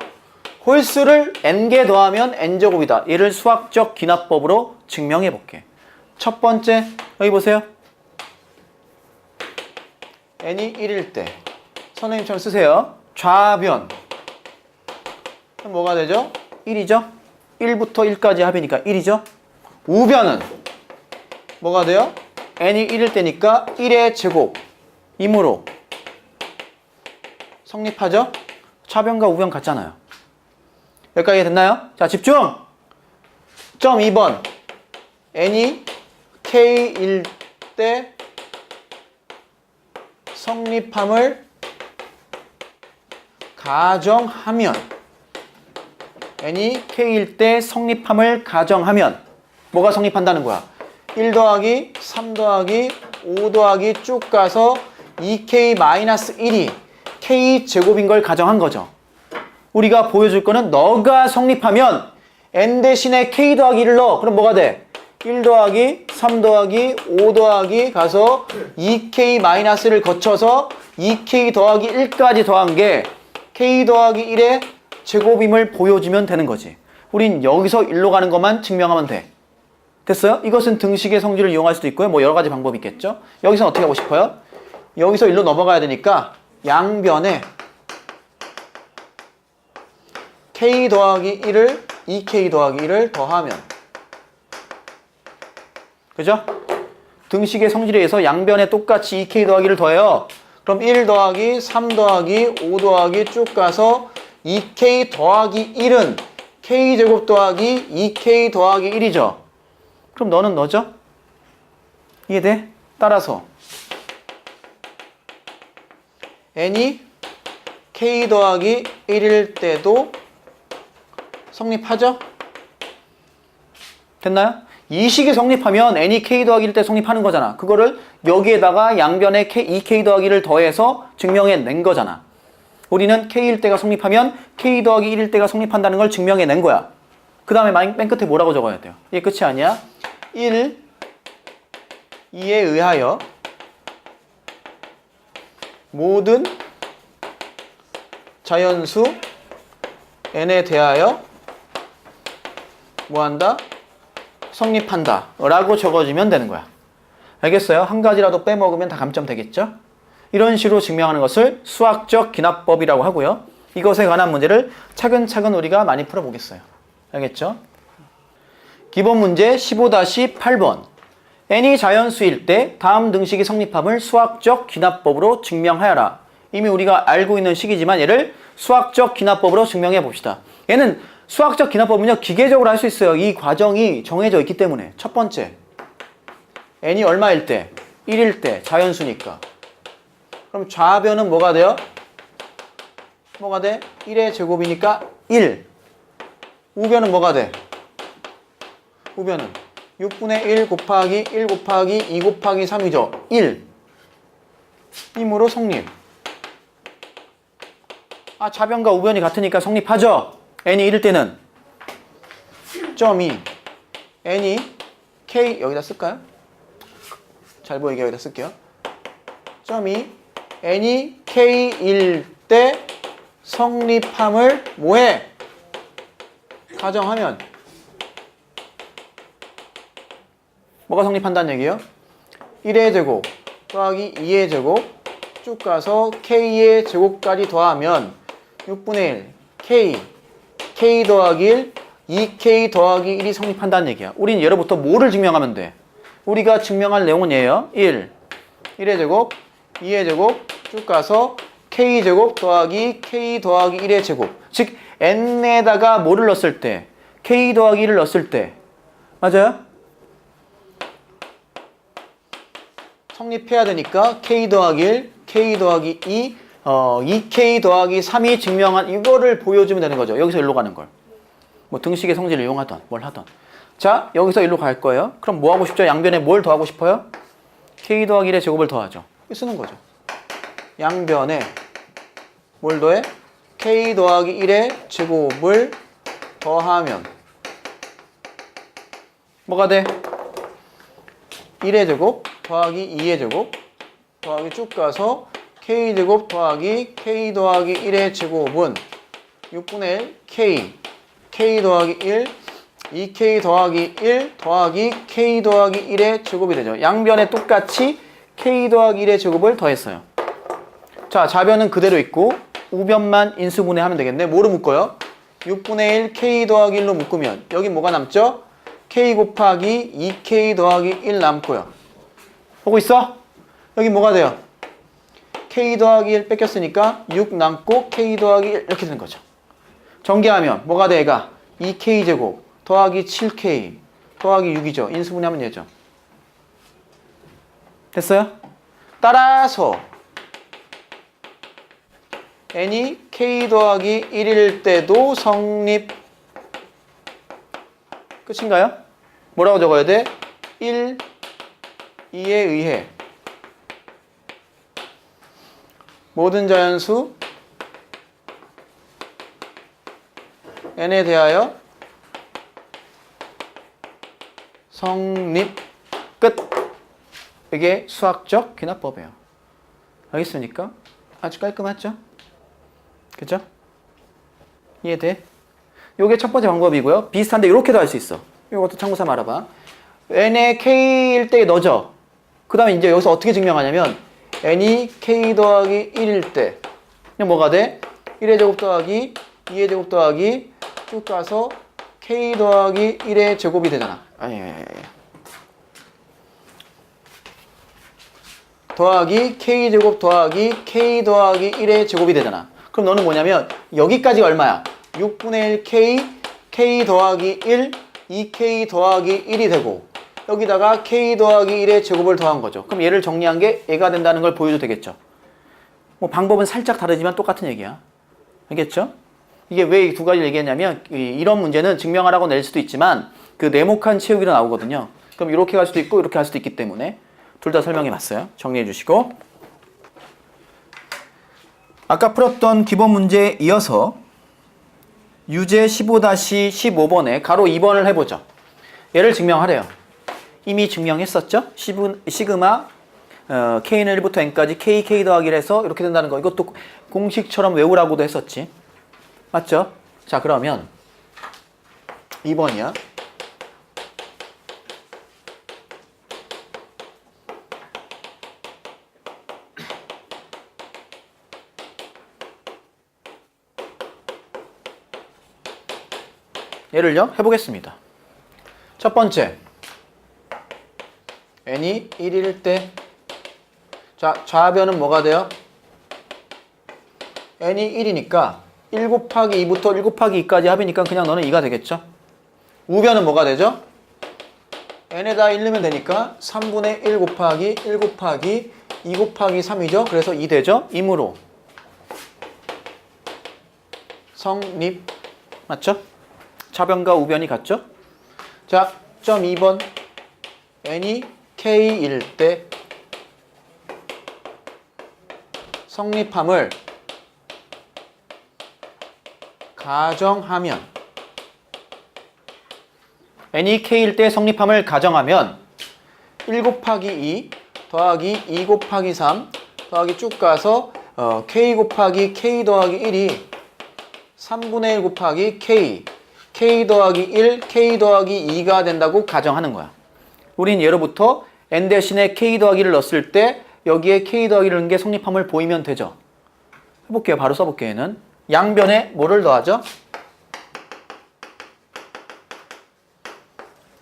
홀수를 n개 더하면 n제곱이다. 얘를 수학적 귀납법으로 증명해 볼게. 첫 번째 여기 보세요. n이 1일 때 선생님처럼 쓰세요. 좌변 그럼 뭐가 되죠? 1이죠? 1부터 1까지 합이니까 1이죠? 우변은 뭐가 돼요? n이 1일 때니까 1의 제곱 이므로 성립하죠? 차변과 우변 같잖아요. 여기까지 됐나요? 자, 집중! 점 2번. n이 k일 때 성립함을 가정하면 n이 k일 때 성립함을 가정하면 뭐가 성립한다는 거야? 1 더하기 3 더하기 5 더하기 쭉 가서 2k-1이 k제곱인 걸 가정한 거죠. 우리가 보여줄 거는 너가 성립하면 n 대신에 k 더하기 1을 넣어. 그럼 뭐가 돼? 1 더하기 3 더하기 5 더하기 가서 2k-를 거쳐서 2k 더하기 1까지 더한 게 k 더하기 1의 제곱임을 보여주면 되는 거지. 우린 여기서 1로 가는 것만 증명하면 돼. 됐어요? 이것은 등식의 성질을 이용할 수도 있고요. 뭐 여러 가지 방법이 있겠죠. 여기서는 어떻게 하고 싶어요? 여기서 1로 넘어가야 되니까 양변에 k 더하기 1을 2k 더하기 1을 더하면, 그죠? 등식의 성질에 의해서 양변에 똑같이 2k 더하기 1을 더해요. 그럼 1 더하기 3 더하기 5 더하기 쭉 가서 2k 더하기 1은 k제곱 더하기 2k 더하기 1이죠. 그럼 너는 너죠? 이해돼? 따라서 n이 k 더하기 1일 때도 성립하죠? 됐나요? 이 식이 성립하면 n이 k 더하기 1일 때 성립하는 거잖아. 그거를 여기에다가 양변에 2k 더하기 1을 더해서 증명해낸 거잖아. 우리는 k일 때가 성립하면 k 더하기 1일 때가 성립한다는 걸 증명해낸 거야. 그 다음에 맨 끝에 뭐라고 적어야 돼요? 이게 끝이 아니야. 1, 2에 의하여 모든 자연수 n에 대하여 뭐한다? 성립한다 라고 적어주면 되는 거야. 알겠어요? 한 가지라도 빼먹으면 다 감점 되겠죠? 이런 식으로 증명하는 것을 수학적 기납법이라고 하고요. 이것에 관한 문제를 차근차근 우리가 많이 풀어보겠어요. 알겠죠? 기본 문제 15-8번. n이 자연수일 때 다음 등식이 성립함을 수학적 기납법으로 증명하여라. 이미 우리가 알고 있는 식이지만 얘를 수학적 기납법으로 증명해 봅시다. 얘는 수학적 기납법은요, 기계적으로 할 수 있어요. 이 과정이 정해져 있기 때문에. 첫 번째, n이 얼마일 때? 1일 때, 자연수니까. 그럼 좌변은 뭐가 돼요? 뭐가 돼? 1의 제곱이니까 1. 우변은 뭐가 돼? 우변은 6분의 1 곱하기 1 곱하기 2 곱하기 3이죠. 1. 이므로 성립. 아, 좌변과 우변이 같으니까 성립하죠. n이 1일 때는 점 2. n이 k, 여기다 쓸까요? 잘 보이게 여기다 쓸게요. 점 2. n이 k일 때 성립함을 뭐해? 가정하면 뭐가 성립한다는 얘기예요? 1의 제곱 더하기 2의 제곱 쭉 가서 k의 제곱까지 더하면 6분의 1 k 더하기 1 2k 더하기 1이 성립한다는 얘기야. 우린 예로부터 뭐를 증명하면 돼? 우리가 증명할 내용은 얘예요. 1, 1의 제곱 2의 제곱 쭉 가서 k제곱 더하기 k 더하기 1의 제곱. 즉 n에다가 뭐를 넣었을 때? k 더하기 1을 넣었을 때. 맞아요? 성립해야 되니까 k 더하기 1, k 더하기 2, 2k 더하기 3이 증명한 이거를 보여주면 되는 거죠. 여기서 일로 가는 걸. 뭐 등식의 성질을 이용하던 뭘 하던. 자, 여기서 일로 갈 거예요. 그럼 뭐 하고 싶죠? 양변에 뭘 더하고 싶어요? k 더하기 1의 제곱을 더하죠. 쓰는 거죠. 양변에 뭘 더해? k 더하기 1의 제곱을 더하면 뭐가 돼? 1의 제곱 더하기 2의 제곱 더하기 쭉 가서 k제곱 더하기 k 더하기 1의 제곱은 6분의 1 k 더하기 1 2k 더하기 1 더하기 k 더하기 1의 제곱이 되죠. 양변에 똑같이 k 더하기 1의 제곱을 더했어요. 자, 좌변은 그대로 있고 우변만 인수분해하면 되겠네. 뭐로 묶어요? 6분의 1 k 더하기 1로 묶으면 여기 뭐가 남죠? k 곱하기 2k 더하기 1 남고요. 보고 있어? 여기 뭐가 돼요? k 더하기 1 뺏겼으니까 6 남고 k 더하기 1 이렇게 되는 거죠. 전개하면 뭐가 돼 얘가? 2k제곱 더하기 7k 더하기 6이죠. 인수분해하면 얘죠. 됐어요? 따라서 n이 k 더하기 1일 때도 성립. 끝인가요? 뭐라고 적어야 돼? 1, 2에 의해 모든 자연수 n에 대하여 성립. 끝. 이게 수학적 귀납법이에요. 알겠습니까? 아주 깔끔하죠? 그죠? 이해돼? 요게 첫 번째 방법이고요. 비슷한데 이렇게도 할 수 있어. 이것도 참고 삼아 알아봐. n의 k일 때 넣어줘. 그 다음에 이제 여기서 어떻게 증명하냐면 n이 k 더하기 1일 때 그냥 뭐가 돼? 1의 제곱 더하기 2의 제곱 더하기 쭉 가서 k 더하기 1의 제곱이 되잖아. 더하기 k 제곱 더하기 k 더하기 1의 제곱이 되잖아. 그럼 너는 뭐냐면 여기까지가 얼마야? 6분의 1k k 더하기 1 2k 더하기 1이 되고 여기다가 k 더하기 1의 제곱을 더한 거죠. 그럼 얘를 정리한 게 얘가 된다는 걸 보여도 되겠죠. 뭐 방법은 살짝 다르지만 똑같은 얘기야. 알겠죠? 이게 왜 두 가지를 얘기했냐면 이런 문제는 증명하라고 낼 수도 있지만 그 네모칸 채우기로 나오거든요. 그럼 이렇게 갈 수도 있고 이렇게 할 수도 있기 때문에 둘 다 설명해 봤어요. 정리해 주시고 아까 풀었던 기본 문제에 이어서 유제 15-15번에 가로 2번을 해보죠. 얘를 증명하래요. 이미 증명했었죠? 시그마 k는 1부터 n까지 k 더하기를 해서 이렇게 된다는 거. 이것도 공식처럼 외우라고도 했었지. 맞죠? 자, 그러면 2번이야. 얘를요, 해보겠습니다. 첫 번째, n이 1일 때, 자, 좌변은 뭐가 돼요? n이 1이니까 1 곱하기 2부터 1 곱하기 2까지 합이니까 그냥 너는 2가 되겠죠? 우변은 뭐가 되죠? n에다 1 넣으면 되니까 3분의 1 곱하기 1 곱하기 2 곱하기 3이죠? 그래서 2 되죠? 이므로 성립. 맞죠? 좌변과 우변이 같죠? 자, 점 2번 n이 k일 때 성립함을 가정하면 n이 k일 때 성립함을 가정하면 1 곱하기 2 더하기 2 곱하기 3 더하기 쭉 가서 k 곱하기 k 더하기 1이 3분의 1 곱하기 k 더하기 1, k 더하기 2가 된다고 가정하는 거야. 우린 예로부터 n 대신에 k 더하기를 넣었을 때 여기에 k 더하기를 넣은 게 성립함을 보이면 되죠. 해볼게요. 바로 써볼게요. 얘는 양변에 뭐를 더하죠?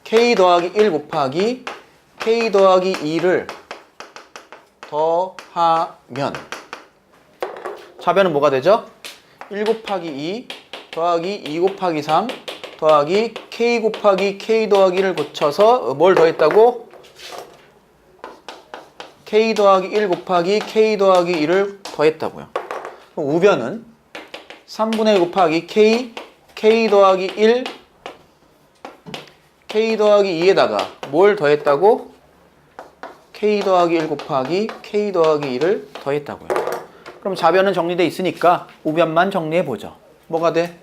k 더하기 1 곱하기 k 더하기 2를 더하면 좌변은 뭐가 되죠? 1 곱하기 2 더하기 2 곱하기 3 더하기 k 곱하기 k 더하기를 고쳐서 뭘 더했다고? k 더하기 1 곱하기 k 더하기 2를 더했다고요. 그럼 우변은 3분의 1 곱하기 k 더하기 1 k 더하기 2에다가 뭘 더했다고? k 더하기 1 곱하기 k 더하기 2를 더했다고요. 그럼 좌변은 정리되어 있으니까 우변만 정리해보죠. 뭐가 돼?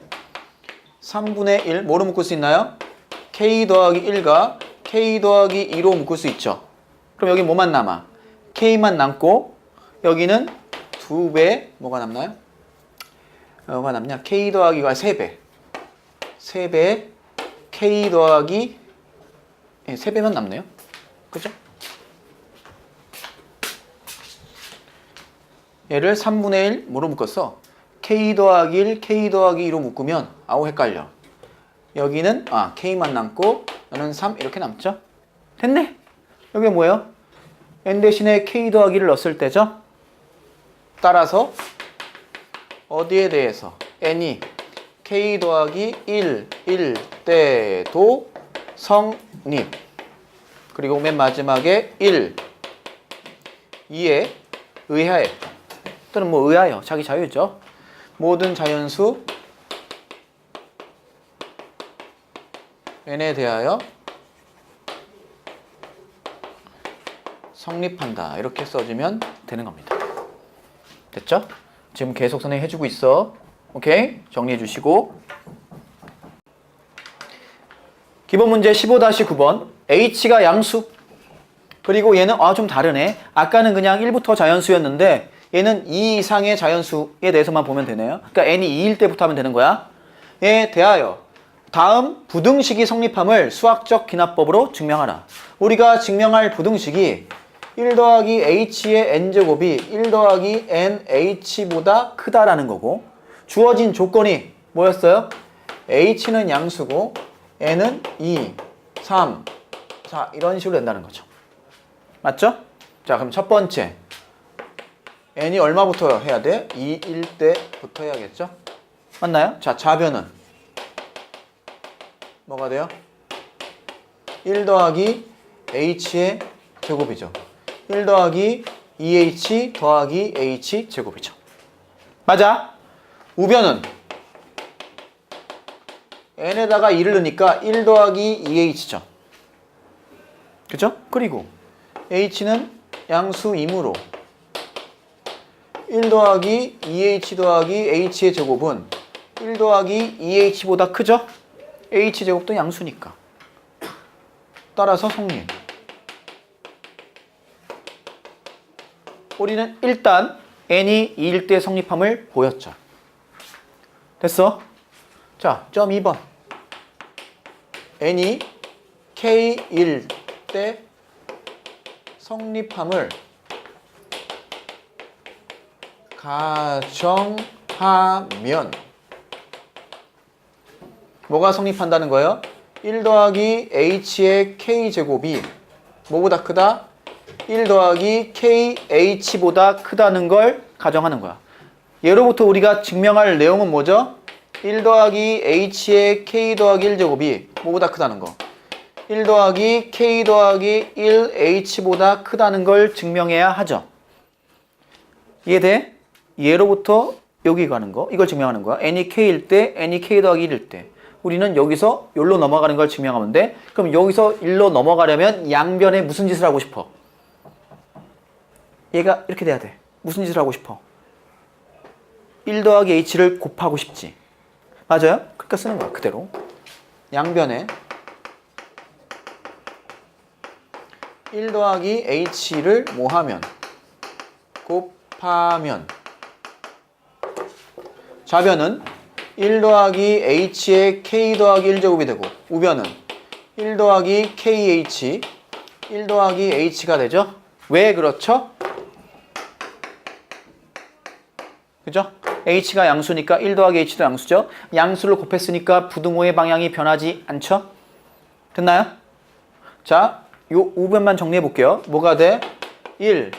3분의 1 뭐로 묶을 수 있나요? k 더하기 1과 k 더하기 2로 묶을 수 있죠. 그럼 여기 뭐만 남아? k만 남고 여기는 2배 뭐가 남나요? 뭐가 남냐? k 더하기가 3배 3배 k 더하기 3배만 남네요. 그죠? 얘를 3분의 1 뭐로 묶었어? k 더하기 1, k 더하기 2로 묶으면 아우 헷갈려. 여기는 k만 남고 여기는 3 이렇게 남죠? 됐네? 여기 뭐예요? n 대신에 k 더하기를 넣었을 때죠? 따라서 어디에 대해서 n이 k 더하기 1일 때도 성립. 그리고 맨 마지막에 1, 2에 의하여 또는 뭐 의하여 자기 자유죠. 모든 자연수 n에 대하여 성립한다. 이렇게 써주면 되는 겁니다. 됐죠? 지금 계속 선생님 해주고 있어. 오케이? 정리해 주시고. 기본 문제 15-9번. h가 양수. 그리고 얘는 좀 다르네. 아까는 그냥 1부터 자연수였는데 얘는 2 이상의 자연수에 대해서만 보면 되네요. 그러니까 n이 2일 때부터 하면 되는 거야. 에 대하여 다음 부등식이 성립함을 수학적 기납법으로 증명하라. 우리가 증명할 부등식이 1 더하기 h의 n제곱이 1 더하기 nh보다 크다라는 거고, 주어진 조건이 뭐였어요? h는 양수고 n은 2, 3, 4 이런 식으로 된다는 거죠. 맞죠? 자, 그럼 첫 번째 n이 얼마부터 해야 돼? 2일 때부터 해야겠죠? 맞나요? 자, 좌변은 뭐가 돼요? 1 더하기 h의 제곱이죠. 1 더하기 2h 더하기 h 제곱이죠. 맞아? 우변은 n에다가 2를 넣으니까 1 더하기 2h죠. 그죠? 그리고 h는 양수이므로 1 더하기 2h 더하기 h의 제곱은 1 더하기 2h보다 크죠? h제곱도 양수니까. 따라서 성립. 우리는 일단 n이 2일 때 성립함을 보였죠. 됐어? 자, 점 2번. n이 k일 때 성립함을 가정하면 뭐가 성립한다는 거예요? 1 더하기 h의 k제곱이 뭐보다 크다? 1 더하기 kh보다 크다는 걸 가정하는 거야. 예로부터 우리가 증명할 내용은 뭐죠? 1 더하기 h의 k 더하기 1제곱이 뭐보다 크다는 거. 1 더하기 k 더하기 1h보다 크다는 걸 증명해야 하죠. 이해돼? 예로부터 여기 가는 거, 이걸 증명하는 거야. n이 k일 때, n이 k 더하기 1일 때. 우리는 여기서 여기로 넘어가는 걸 증명하면 돼. 그럼 여기서 1로 넘어가려면 양변에 무슨 짓을 하고 싶어? 얘가 이렇게 돼야 돼. 무슨 짓을 하고 싶어? 1 더하기 h를 곱하고 싶지. 맞아요? 그러니까 쓰는 거야, 그대로. 양변에 1 더하기 h를 뭐 하면? 곱하면. 좌변은 1 더하기 h의 k 더하기 1제곱이 되고, 우변은 1 더하기 kh, 1 더하기 h가 되죠? 왜 그렇죠? 그죠? h가 양수니까 1 더하기 h도 양수죠? 양수를 곱했으니까 부등호의 방향이 변하지 않죠? 됐나요? 자, 요 우변만 정리해 볼게요. 뭐가 돼? 1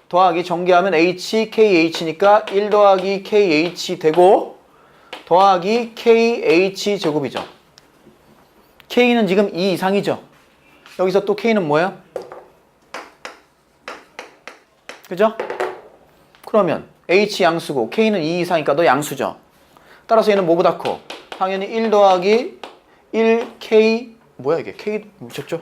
더하기 전개하면 h, kh니까 1 더하기 kh 되고, 더하기 kh 제곱이죠. k는 지금 2 이상이죠. 여기서 또 k는 뭐예요? 그죠? 그러면 h 양수고 k는 2 이상이니까 너 양수죠. 따라서 얘는 뭐보다 커? 당연히 1 더하기 1k, 뭐야 이게? k 미쳤죠?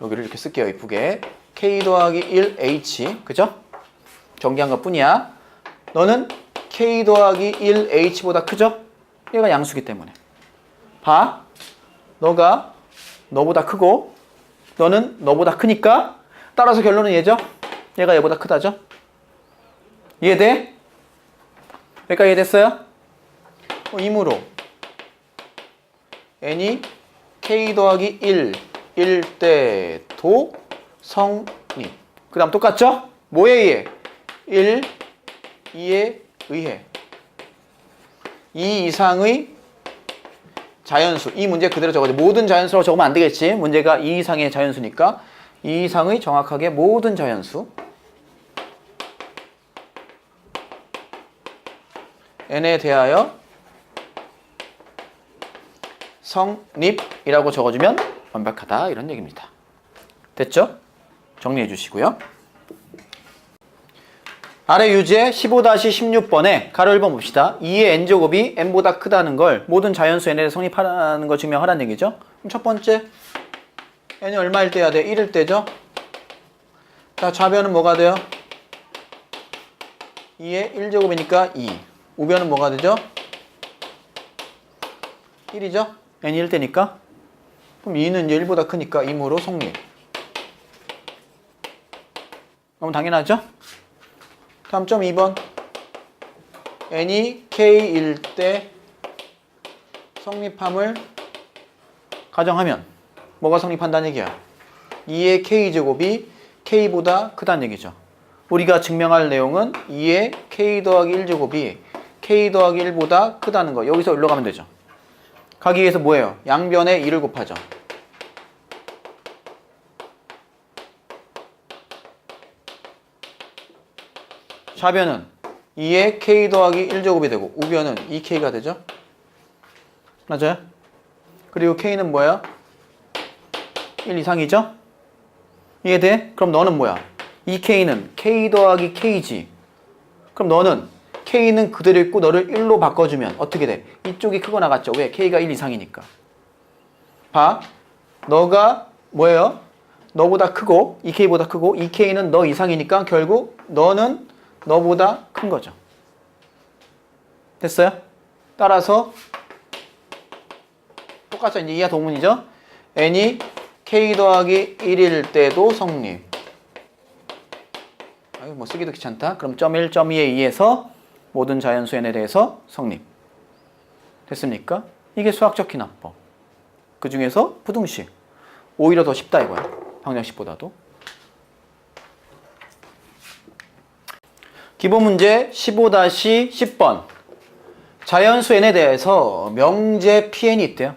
여기를 이렇게 쓸게요, 이쁘게. k 더하기 1h, 그죠? 전개한 것 뿐이야. 너는 k 더하기 1h보다 크죠? 얘가 양수기 때문에. 봐. 너가 너보다 크고 너는 너보다 크니까 따라서 결론은 얘죠? 얘가 얘보다 크다죠? 이해돼? 여기까지 이해됐어요? 이므로 n이 k 더하기 1일 때도 성립. 그 다음 똑같죠? 뭐에 의해? 1, 2에 의해. 2 이상의 자연수. 이 문제 그대로 적어줘. 모든 자연수라고 적으면 안 되겠지. 문제가 2 이상의 자연수니까 2 이상의 정확하게 모든 자연수. n에 대하여 성립이라고 적어주면 완벽하다 이런 얘기입니다. 됐죠? 정리해 주시고요. 아래 유제 15-16번에 가로 1번 봅시다. 2의 n제곱이 n보다 크다는 걸 모든 자연수 n에 성립하라는 걸 증명하라는 얘기죠. 그럼 첫 번째 n이 얼마일 때야 돼? 1일 때죠. 자, 좌변은 뭐가 돼요? 2의 1제곱이니까 2. 우변은 뭐가 되죠? 1이죠? n이 1 때니까. 그럼 2는 이제 1보다 크니까 2무로 성립. 너무 당연하죠? 다음 점 2번. n이 k일 때 성립함을 가정하면 뭐가 성립한다는 얘기야? 2의 k제곱이 k보다 크다는 얘기죠. 우리가 증명할 내용은 2의 k 더하기 1제곱이 k 더하기 1보다 크다는 거. 여기서 일로 가면 되죠. 가기 위해서 뭐예요? 양변에 2를 곱하죠. 좌변은 2의 k 더하기 1제곱이 되고 우변은 2k가 되죠. 맞아요? 그리고 k는 뭐야? 1 이상이죠? 이해돼? 그럼 너는 뭐야? 2k는 k 더하기 k지. 그럼 너는 k는 그대로 있고 너를 1로 바꿔주면 어떻게 돼? 이쪽이 크고 나갔죠. 왜? k가 1 이상이니까. 봐. 너가 뭐예요? 너보다 크고 2k보다 크고 2k는 너 이상이니까 결국 너는 너보다 큰 거죠. 됐어요? 따라서 똑같죠. 이제 이하 동문이죠. n이 k 더하기 1일 때도 성립. 아유, 뭐 쓰기도 귀찮다. 그럼 점 1, 점 2에 의해서 모든 자연수 n에 대해서 성립. 됐습니까? 이게 수학적 기납법. 그 중에서 부등식. 오히려 더 쉽다 이거야. 방정식보다도. 기본 문제 15-10번. 자연수 n에 대해서 명제 pn이 있대요.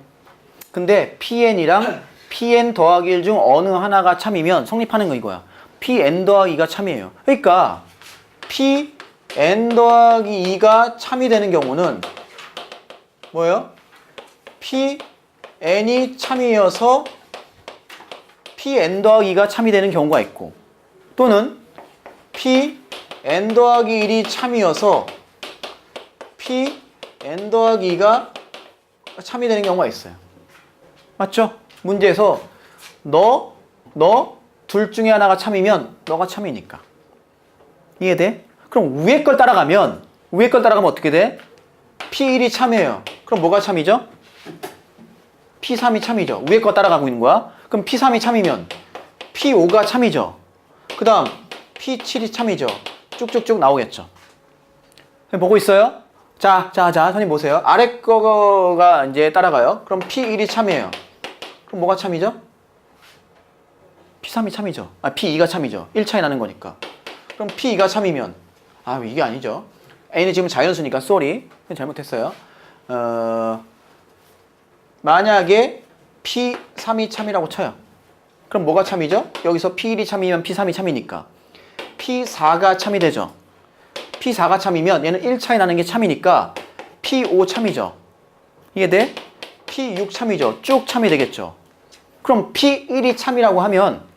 근데 pn이랑 pn 더하기 1 중 어느 하나가 참이면 성립하는 거 이거야. pn 더하기 2가 참이에요. 그러니까 pn 더하기 2가 참이 되는 경우는 뭐예요? pn이 참이어서 pn 더하기 2가 참이 되는 경우가 있고, 또는 pn 더하기 1이 참이어서 pn 더하기 2가 참이 되는 경우가 있어요. 맞죠? 문제에서 너 둘 중에 하나가 참이면 너가 참이니까. 이해돼? 그럼 위에 걸 따라가면 어떻게 돼? P1이 참이에요. 그럼 뭐가 참이죠? P3이 참이죠. 위에 거 따라가고 있는 거야. 그럼 P3이 참이면 P5가 참이죠. 그 다음 P7이 참이죠. 쭉쭉쭉 나오겠죠. 보고 있어요? 자, 선생님 보세요. 아래 거가 이제 따라가요. 그럼 P1이 참이에요. 그럼 뭐가 참이죠? P3이 참이죠. P2가 참이죠. 1 차이 나는 거니까. 그럼 P2가 참이면, 이게 아니죠. N이 지금 자연수니까, sorry. 잘못했어요. 만약에 P3이 참이라고 쳐요. 그럼 뭐가 참이죠? 여기서 P1이 참이면 P3이 참이니까. P4가 참이 되죠. P4가 참이면 얘는 1 차이 나는 게 참이니까 P5 참이죠. 이해돼? P6 참이죠. 쭉 참이 되겠죠. 그럼 P1이 참이라고 하면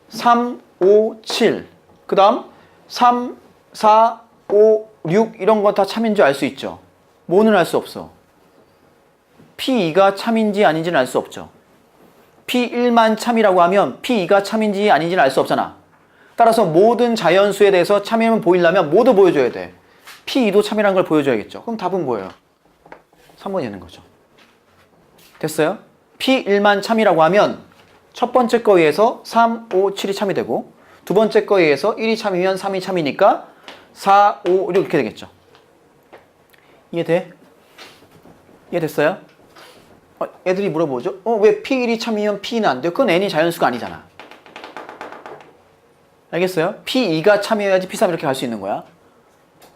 3, 5, 7, 그 다음 3, 4, 5, 6 이런 거 다 참인지 알 수 있죠. 뭐는 알 수 없어. P2가 참인지 아닌지는 알 수 없죠. P1만 참이라고 하면 P2가 참인지 아닌지는 알 수 없잖아. 따라서 모든 자연수에 대해서 참임을 보이려면 뭐도 보여줘야 돼. P2도 참이라는 걸 보여줘야겠죠. 그럼 답은 뭐예요? 3번이 되는 거죠. 됐어요? P1만 참이라고 하면 첫 번째 거에 의해서 3, 5, 7이 참이 되고, 두 번째 거에 의해서 1이 참이면 3이 참이니까 4, 5, 6 이렇게 되겠죠. 이해돼? 이해됐어요? 애들이 물어보죠. 왜 P1이 참이면 P2는 안 돼요? 그건 n이 자연수가 아니잖아. 알겠어요? P2가 참이어야지 P3 이렇게 갈 수 있는 거야.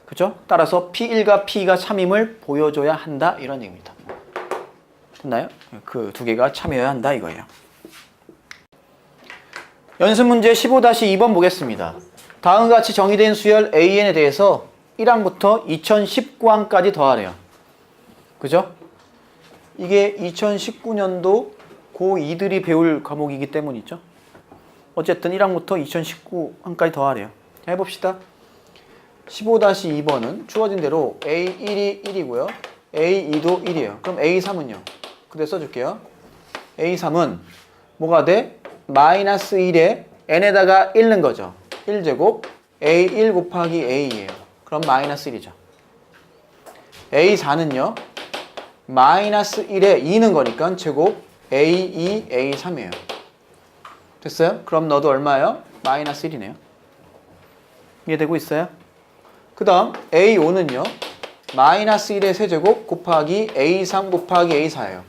그죠? 따라서 P1과 P2가 참임을 보여줘야 한다 이런 얘기입니다. 됐나요? 그 두 개가 참여해야 한다 이거예요. 연습 문제 15-2번 보겠습니다. 다음과 같이 정의된 수열 AN에 대해서 1의 1항부터 2019항까지 더하래요. 그죠? 이게 2019년도 고2들이 배울 과목이기 때문이죠. 어쨌든 1항부터 2019항까지 더하래요. 자, 해봅시다. 15-2번은 주어진 대로 A1이 1이고요. A2도 1이에요. 그럼 A3은요? 그대로 써줄게요. A3은 뭐가 돼? 마이너스 1에 n에다가 1 넣은 거죠. 1제곱 A1 곱하기 A예요. 그럼 마이너스 1이죠. A4는요. 마이너스 1에 2 넣은 거니까 제곱 A2, A3이에요. 됐어요? 그럼 너도 얼마예요? 마이너스 1이네요. 이해되고 있어요? 그 다음 A5는요. 마이너스 1의 세제곱 곱하기 A3 곱하기 A4예요.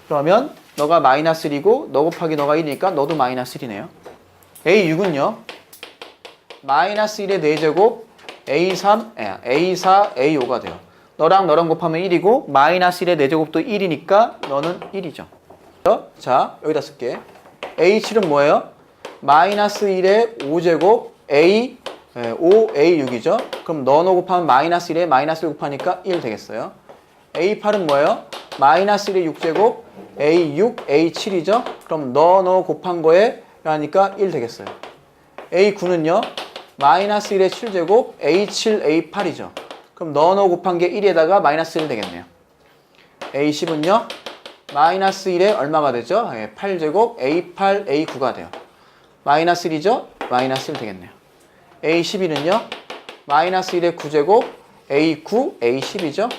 그러면 너가 마이너스 1이고 너 곱하기 너가 1이니까 너도 마이너스 1이네요. A6은요. 마이너스 1의 4제곱 A3, A4, A5가 돼요. 너랑 너랑 곱하면 1이고 마이너스 1의 4제곱도 1이니까 너는 1이죠. 자, 여기다 쓸게. A7은 뭐예요? 마이너스 1의 5제곱 A 5A6이죠. 그럼 너 곱하면 마이너스 1에 마이너스 1 곱하니까 1 되겠어요. A8은 뭐예요? 마이너스 1의 6제곱 A6, A7이죠. 그럼 너 곱한 거에 하니까 1 되겠어요. A9는요. 마이너스 1의 7제곱 A7, A8이죠. 그럼 너 곱한 게 1에다가 마이너스 1 되겠네요. A10은요. 마이너스 1에 얼마가 되죠? 8제곱 A8, A9가 돼요. 마이너스 1이죠? 마이너스 1 되겠네요. A11은요. 마이너스 1의 9제곱 A9, A10이죠?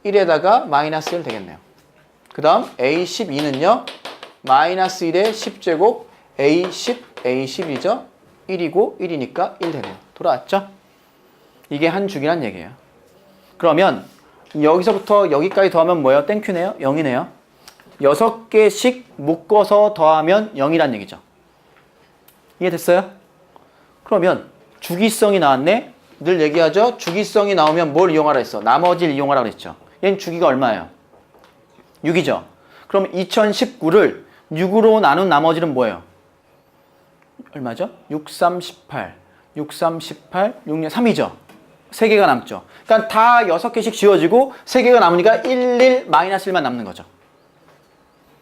1에다가 마이너스 1 되겠네요. 그 다음 A12는요. 마이너스 1의 10제곱 A10, A10이죠? 1이고 1이니까 1 되네요. 돌아왔죠? 이게 한 주기란 얘기예요. 그러면 여기서부터 여기까지 더하면 뭐예요? 땡큐네요? 0이네요. 6개씩 묶어서 더하면 0이란 얘기죠. 이해됐어요? 그러면 주기성이 나왔네? 늘 얘기하죠? 주기성이 나오면 뭘 이용하라 했어? 나머지를 이용하라 그랬죠. 얘는 주기가 얼마예요? 6이죠. 그럼 2019를 6으로 나눈 나머지는 뭐예요? 얼마죠? 6, 3, 18. 6, 3, 18, 6, 3이죠. 3개가 남죠. 그러니까 다 6개씩 지워지고 3개가 남으니까 1, 1, 마이너스 1만 남는 거죠.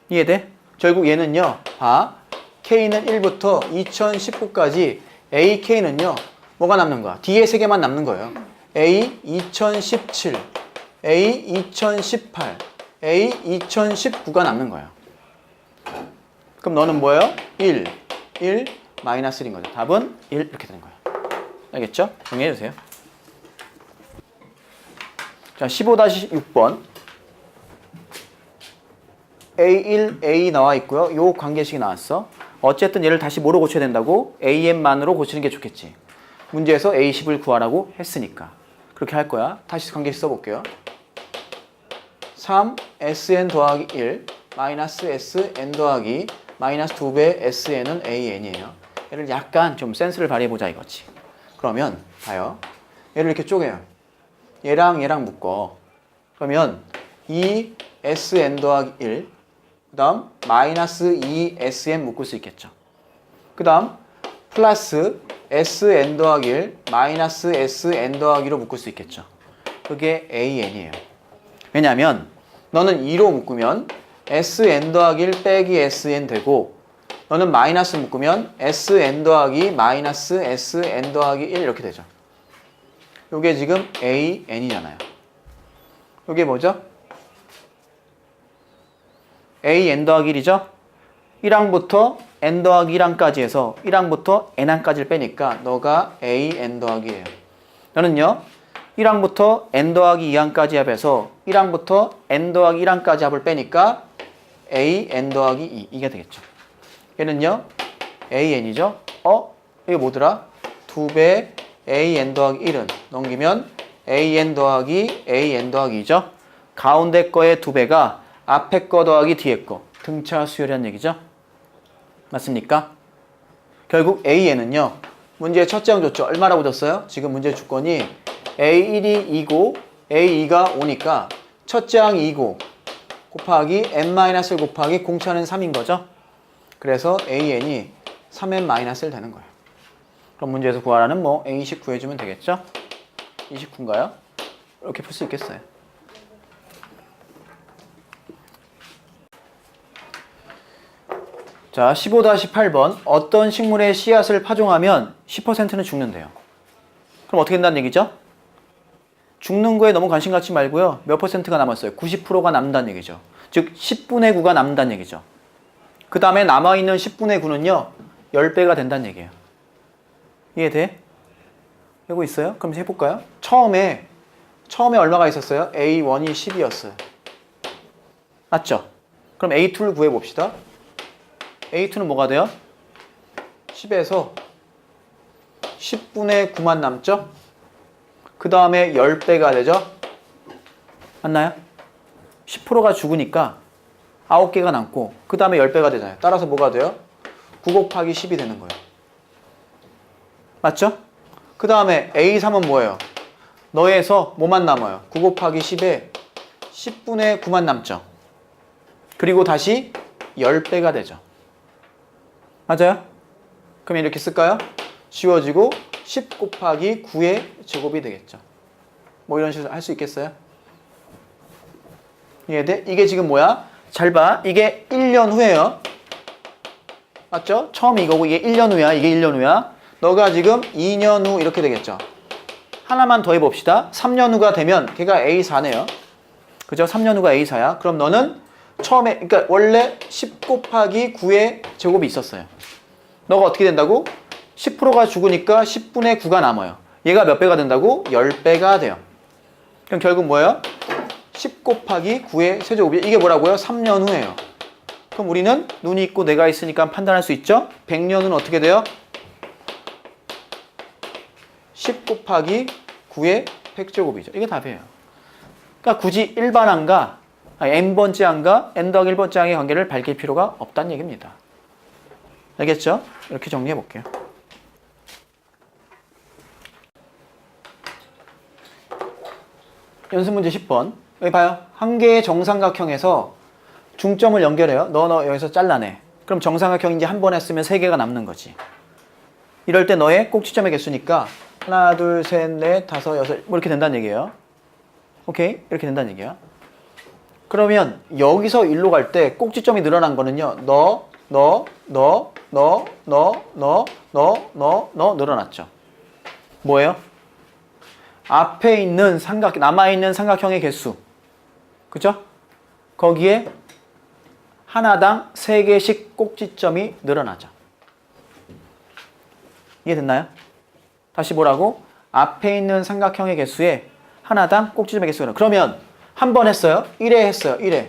이해돼? 결국 얘는요. 봐. K는 1부터 2019까지 AK는요. 뭐가 남는 거야? 뒤에 3개만 남는 거예요. A 2017, A 2018, A 2019가 남는 거예요. 그럼 너는 뭐예요? 1, 1, 마이너스 1인 거죠. 답은 1 이렇게 되는 거예요. 알겠죠? 정리해 주세요. 자, 15-6번. A1, A 나와 있고요. 요 관계식이 나왔어. 어쨌든 얘를 다시 뭐로 고쳐야 된다고? AN만으로 고치는 게 좋겠지. 문제에서 A10을 구하라고 했으니까. 그렇게 할 거야. 다시 관계식 써볼게요. 3, SN 더하기 1, 마이너스 SN 더하기 마이너스 2배 SN은 AN이에요. 얘를 약간 좀 센스를 발휘해보자 이거지. 그러면 봐요. 얘를 이렇게 쪼개요. 얘랑 얘랑 묶어. 그러면 2 SN 더하기 1, 그 다음 마이너스 2 SN 묶을 수 있겠죠. 그 다음 플러스 SN 더하기 1, 마이너스 SN 더하기로 묶을 수 있겠죠. 그게 AN이에요. 왜냐하면 너는 2로 묶으면 SN 더하기 1 빼기 SN 되고 너는 마이너스 묶으면 SN 더하기 마이너스 SN 더하기 1 이렇게 되죠. 요게 지금 AN이잖아요. 요게 뭐죠? AN 더하기 1이죠? 1항부터 N 더하기 1항까지 해서 1항부터 N항까지를 빼니까 너가 AN 더하기예요. 너는요. 1항부터 N 더하기 2항까지 합해서 1항부터 N 더하기 1항까지 합을 빼니까 AN 더하기 2 이게 되겠죠. 얘는요. AN이죠. 이게 뭐더라? 2배 AN 더하기 1은 넘기면 AN 더하기 AN 더하기 2죠. 가운데 거의 2배가 앞에 거 더하기 뒤에 거 등차 수열이라는 얘기죠. 맞습니까? 결국 AN은요. 문제의 첫째 항 줬죠. 얼마라고 줬어요? 지금 문제 주권이 A1이 2고 A2가 5니까 첫째 항이 2고 곱하기 N-1 곱하기 공차는 3인 거죠. 그래서 AN이 3N-1 되는 거예요. 그럼 문제에서 구하라는 A10 구해주면 되겠죠? 29인가요? 이렇게 풀 수 있겠어요. 자, 15-8번. 어떤 식물의 씨앗을 파종하면 10%는 죽는데요. 그럼 어떻게 된다는 얘기죠? 죽는 거에 너무 관심 갖지 말고요. 몇 %가 남았어요? 90%가 남는다는 얘기죠. 즉 10분의 9가 남는다는 얘기죠. 그 다음에 남아있는 10분의 9는요. 10배가 된다는 얘기예요. 이해돼? 되고 있어요? 그럼 해볼까요? 처음에 얼마가 있었어요? A1이 10이었어요. 맞죠? 그럼 A2를 구해봅시다. A2는 뭐가 돼요? 10에서 10분의 9만 남죠? 그 다음에 10배가 되죠? 맞나요? 10%가 죽으니까 9개가 남고 그 다음에 10배가 되잖아요. 따라서 뭐가 돼요? 9 곱하기 10이 되는 거예요. 맞죠? 그 다음에 A3은 뭐예요? 너에서 뭐만 남아요? 9 곱하기 10에 10분의 9만 남죠? 그리고 다시 10배가 되죠. 맞아요? 그럼 이렇게 쓸까요? 지워지고 10 곱하기 9의 제곱이 되겠죠. 뭐 이런 식으로 할 수 있겠어요? 이해돼? 이게 지금 뭐야? 잘 봐. 이게 1년 후예요. 맞죠? 처음 이거고 이게 1년 후야. 이게 1년 후야. 너가 지금 2년 후 이렇게 되겠죠. 하나만 더 해봅시다. 3년 후가 되면 걔가 A4네요. 그죠? 3년 후가 A4야. 그럼 너는 처음에 그러니까 원래 10 곱하기 9의 제곱이 있었어요. 너가 어떻게 된다고? 10%가 죽으니까 10분의 9가 남아요. 얘가 몇 배가 된다고? 10배가 돼요. 그럼 결국 뭐예요? 10 곱하기 9의 세제곱이 이게 뭐라고요? 3년 후예요. 그럼 우리는 눈이 있고 뇌가 있으니까 판단할 수 있죠? 100년 후는 어떻게 돼요? 10 곱하기 9의 100제곱이죠. 이게 답이에요. 그러니까 굳이 일반항과 n번째 항과 n 더하기 1번째 항의 관계를 밝힐 필요가 없다는 얘기입니다. 알겠죠? 이렇게 정리해 볼게요. 연습 문제 10번. 여기 봐요. 한 개의 정삼각형에서 중점을 연결해요. 너 여기서 잘라내. 그럼 정삼각형인지 한 번 했으면 3개가 남는 거지. 이럴 때 너의 꼭지점의 개수니까 하나, 둘, 셋, 넷, 다섯, 여섯 뭐 이렇게 된다는 얘기예요. 오케이? 이렇게 된다는 얘기야. 그러면 여기서 일로 갈 때 꼭지점이 늘어난 거는요. 늘어났죠. 뭐예요? 앞에 있는 남아있는 삼각형의 개수. 그죠? 거기에 하나당 3개씩 꼭지점이 늘어나죠. 이해됐나요? 다시 뭐라고? 앞에 있는 삼각형의 개수에 하나당 꼭지점의 개수가 그러면 한 번 했어요? 1회 했어요. 1회.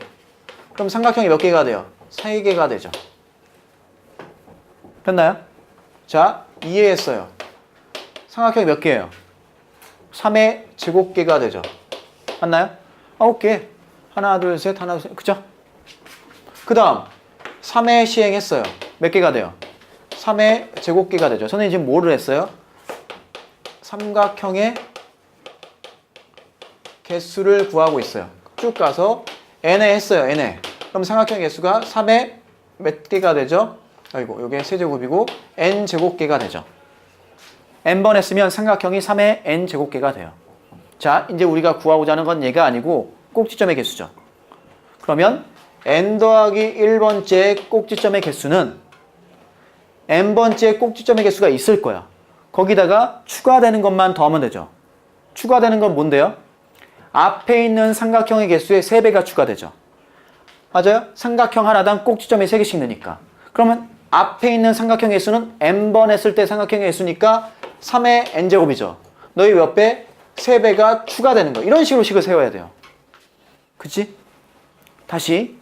그럼 삼각형이 몇 개가 돼요? 3개가 되죠. 됐나요? 자, 2회 했어요. 삼각형이 몇 개예요? 3의 제곱계가 되죠. 맞나요? 9개. 하나, 둘, 셋, 하나, 둘, 셋. 그죠? 그 다음 3회 시행했어요. 몇 개가 돼요? 3의 제곱계가 되죠. 선생님 지금 뭐를 했어요? 삼각형의 개수를 구하고 있어요. 쭉 가서 n에 했어요. n에. 그럼 삼각형 개수가 3의 몇 개가 되죠? 아이고, 요게 세제곱이고 n 제곱계가 되죠. n번 했으면 삼각형이 3의 n 제곱계가 돼요. 자, 이제 우리가 구하고자 하는 건 얘가 아니고 꼭지점의 개수죠. 그러면 n 더하기 1번째 꼭지점의 개수는 n번째 꼭지점의 개수가 있을 거야. 거기다가 추가되는 것만 더하면 되죠. 추가되는 건 뭔데요? 앞에 있는 삼각형의 개수의 3배가 추가되죠. 맞아요? 삼각형 하나당 꼭지점이 3개씩 느니까. 그러면 앞에 있는 삼각형의 개수는 n번 했을 때 삼각형의 개수니까 3의 n제곱이죠. 너희 몇 배? 3배가 추가되는 거. 이런 식으로 식을 세워야 돼요. 그치? 다시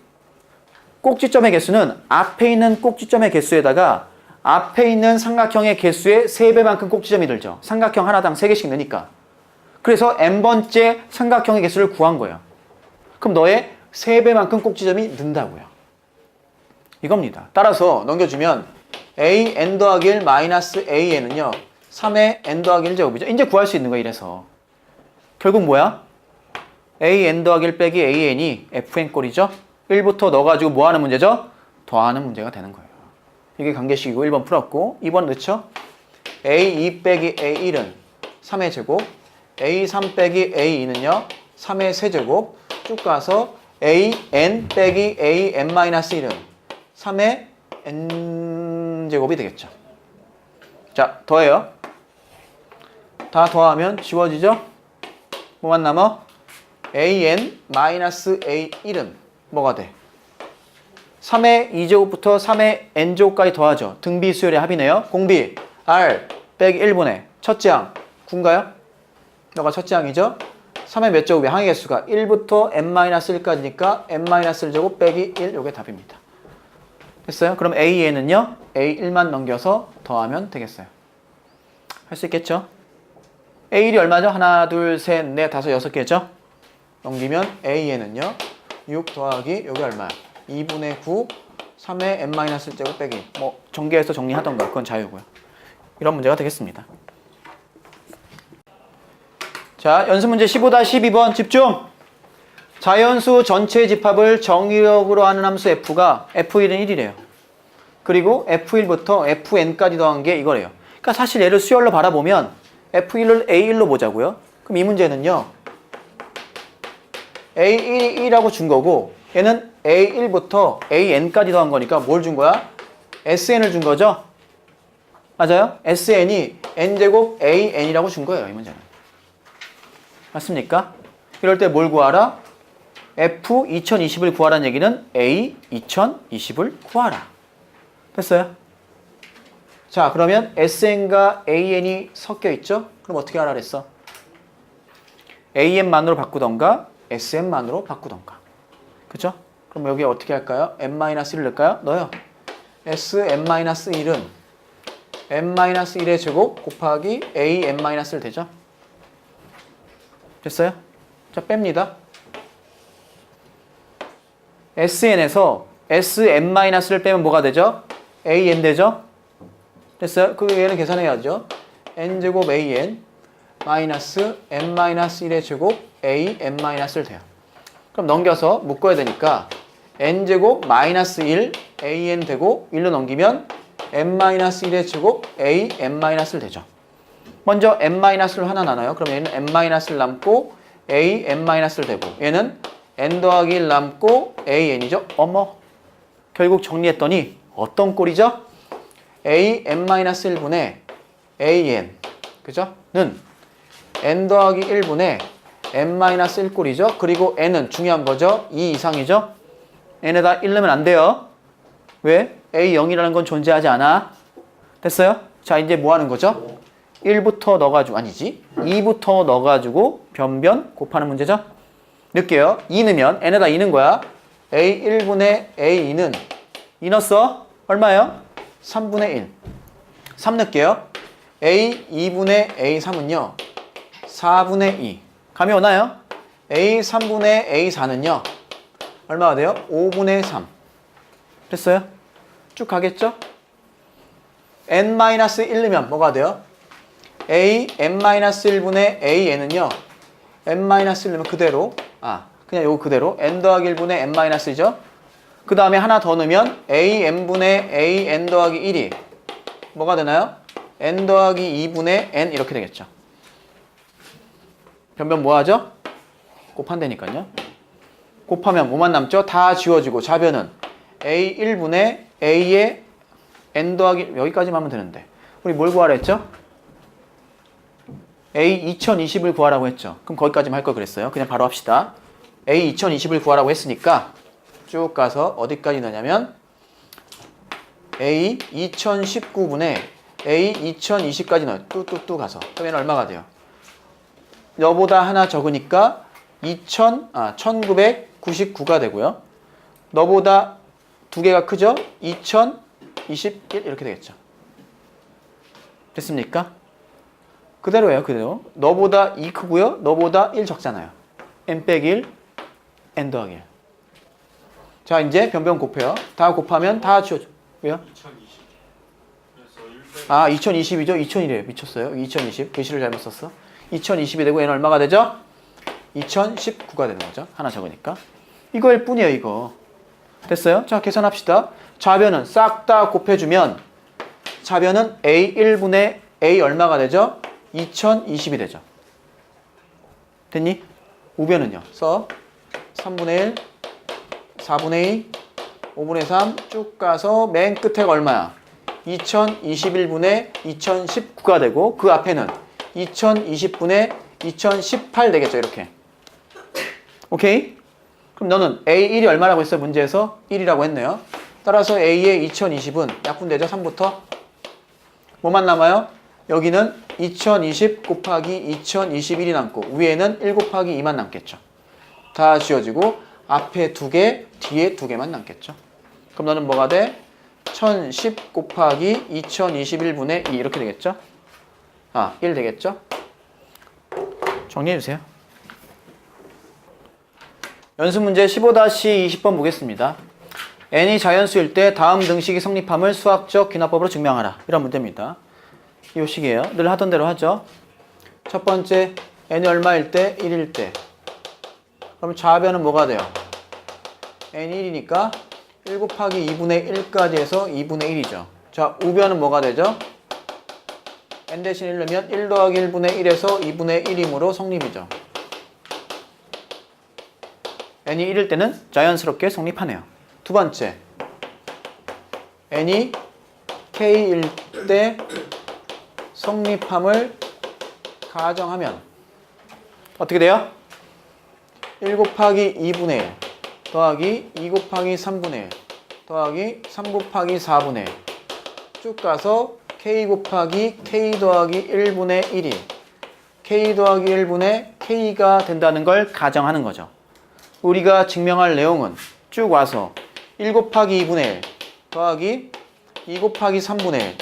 꼭지점의 개수는 앞에 있는 꼭지점의 개수에다가 앞에 있는 삼각형의 개수의 3배만큼 꼭지점이 들죠. 삼각형 하나당 3개씩 넣으니까. 그래서 n번째 삼각형의 개수를 구한 거예요. 그럼 너의 3배만큼 꼭지점이 는다고요. 이겁니다. 따라서 넘겨주면 a n 더하기 1 마이너스 a n은요. 3의 n 더하기 1제곱이죠. 이제 구할 수 있는 거야. 이래서. 결국 뭐야? a n 더하기 1 빼기 a n이 f n 꼴이죠. 1부터 넣어가지고 뭐 하는 문제죠? 더하는 문제가 되는 거예요. 이게 관계식이고 1번 풀었고 2번 넣죠? a2 빼기 a1은 3의 제곱 A3 빼기 A2는요 3의 세제곱 쭉 가서 AN 빼기 AN-1은 3의 N제곱이 되겠죠. 자, 더해요. 다 더하면 지워지죠? 뭐만 남아? AN-A1은 뭐가 돼? 3의 2제곱부터 3의 N제곱까지 더하죠. 등비 수열의 합이네요. 공비 R 빼기 1분의 첫째 항 9인가요? 너가 첫째 항이죠? 3의 몇 제곱이 항의 개수가 1부터 n-1까지니까 n-1제곱 빼기 1 요게 답입니다. 됐어요? 그럼 AN은요 A1만 넘겨서 더하면 되겠어요. 할 수 있겠죠? A1이 얼마죠? 하나, 둘, 셋, 넷, 다섯, 여섯 개죠? 넘기면 AN은요 6 더하기 요게 얼마야? 2분의 9 3의 n-1제곱 빼기 뭐 전개해서 정리하던가 그건 자유고요. 이런 문제가 되겠습니다. 자, 연습문제 15-12번 집중! 자연수 전체 집합을 정의역으로 하는 함수 f가 f1은 1이래요. 그리고 f1부터 fn까지 더한 게 이거래요. 그러니까 사실 얘를 수열로 바라보면 f1을 a1로 보자고요. 그럼 이 문제는요. a1이 1이라고 준 거고 얘는 a1부터 an까지 더한 거니까 뭘 준 거야? sn을 준 거죠? 맞아요? sn이 n제곱 an이라고 준 거예요. 이 문제는. 맞습니까? 이럴 때 뭘 구하라? F 2020을 구하라는 얘기는 A 2020을 구하라. 됐어요? 자, 그러면 SN과 AN이 섞여 있죠? 그럼 어떻게 하라 그랬어? AN만으로 바꾸던가 SN만으로 바꾸던가. 그죠? 그럼 여기 어떻게 할까요? n-1을 넣을까요? 넣어요. SN-1은 n-1의 제곱 곱하기 AN-1 되죠? 됐어요? 자, 뺍니다. SN에서 SN-를 빼면 뭐가 되죠? AN 되죠? 됐어요? 그 얘는 계산해야죠. N제곱 AN 마이너스 N-1의 제곱 AN-를 돼요. 그럼 넘겨서 묶어야 되니까 N제곱 마이너스 1 AN 되고 1로 넘기면 N-1의 제곱 AN-를 되죠. 먼저 n-를 하나 나눠요. 그럼 얘는 n-를 남고 a-n-를 되고 얘는 n 더하기 1 남고 a-n이죠. 어머, 결국 정리했더니 어떤 꼴이죠? a-n-1분의 a-n 그죠? 는 n 더하기 1분의 n-1 꼴이죠. 그리고 n은 중요한 거죠. 2 이상이죠. n에다 1 넣으면 안 돼요. 왜? a0이라는 건 존재하지 않아. 됐어요? 자, 이제 뭐 하는 거죠? 1부터 넣어가지고, 아니지 2부터 넣어가지고 변변 곱하는 문제죠. 넣을게요. 2 넣으면 n에다 2 넣은 거야. a1분의 a2는 2 넣었어. 얼마예요? 3분의 1. 3 넣을게요. a2분의 a3은요 4분의 2. 감이 오나요? a3분의 a4는요 얼마가 돼요? 5분의 3. 됐어요? 쭉 가겠죠? n-1 넣으면 뭐가 돼요? a-n-1분의 a-n은요 n-1 넣으면 그대로 그냥 요거 그대로 n 더하기 1분의 n-죠. 그 다음에 하나 더 넣으면 a-n분의 a-n 더하기 1이 뭐가 되나요? n 더하기 2분의 n 이렇게 되겠죠. 변변 뭐 하죠? 곱한다니까요. 곱하면 뭐만 남죠? 다 지워지고 좌변은 a1분의 a의 n 더하기 여기까지만 하면 되는데 우리 뭘 구하라 했죠? A 2020을 구하라고 했죠. 그럼 거기까지만 할 걸 그랬어요. 그냥 바로 합시다. A 2020을 구하라고 했으니까 쭉 가서 어디까지 넣냐면 A 2019분에 A 2020까지 넣어요. 뚜뚜뚜 가서. 그러면 얼마가 돼요? 너보다 하나 적으니까 1999가 되고요. 너보다 두 개가 크죠? 2021 이렇게 되겠죠. 됐습니까? 그대로예요. 그대로. 너보다 2 크고요. 너보다 1 적잖아요. n 빼기 1, n 더하기 1. 자, 이제 변변 곱해요. 다 곱하면 다 지워져. 왜요? 2020. 2020이죠? 2001이에요. 미쳤어요. 2020. 글씨를 잘못 썼어. 2020이 되고 얘는 얼마가 되죠? 2019가 되는 거죠. 하나 적으니까. 이거일 뿐이에요, 이거. 됐어요? 자, 계산합시다. 좌변은 싹 다 곱해주면 좌변은 A1분의 A 얼마가 되죠? 2020이 되죠. 됐니? 우변은요. 써. 3분의 1, 4분의 2, 5분의 3 쭉 가서 맨 끝에가 얼마야? 2021분의 2019가 되고 그 앞에는 2020분의 2018 되겠죠. 이렇게. 오케이? 그럼 너는 A1이 얼마라고 했어? 문제에서 1이라고 했네요. 따라서 A의 2020은 약분되죠? 3부터. 뭐만 남아요? 여기는 2020 곱하기 2021이 남고 위에는 1 곱하기 2만 남겠죠. 다 지워지고 앞에 2개, 뒤에 2개만 남겠죠. 그럼 너는 뭐가 돼? 1010 곱하기 2021분의 2 이렇게 되겠죠? 1 되겠죠? 정리해주세요. 연습문제 15-20번 보겠습니다. n이 자연수일 때 다음 등식이 성립함을 수학적 귀납법으로 증명하라. 이런 문제입니다. 이 식이에요. 늘 하던 대로 하죠. 첫 번째, n이 얼마일 때? 1일 때. 그럼 좌변은 뭐가 돼요? n이 1이니까 1 곱하기 2분의 1까지 해서 2분의 1이죠. 자, 우변은 뭐가 되죠? n 대신 1 넣으면 1 더하기 1분의 1에서 2분의 1이므로 성립이죠. n이 1일 때는 자연스럽게 성립하네요. 두 번째, n이 k일 때 성립함을 가정하면 어떻게 돼요? 1 곱하기 2분의 1 더하기 2 곱하기 3분의 1 더하기 3 곱하기 4분의 1 쭉 가서 k 곱하기 k 더하기 1분의 1이 k 더하기 1분의 k가 된다는 걸 가정하는 거죠. 우리가 증명할 내용은 쭉 와서 1 곱하기 2분의 1 더하기 2 곱하기 3분의 1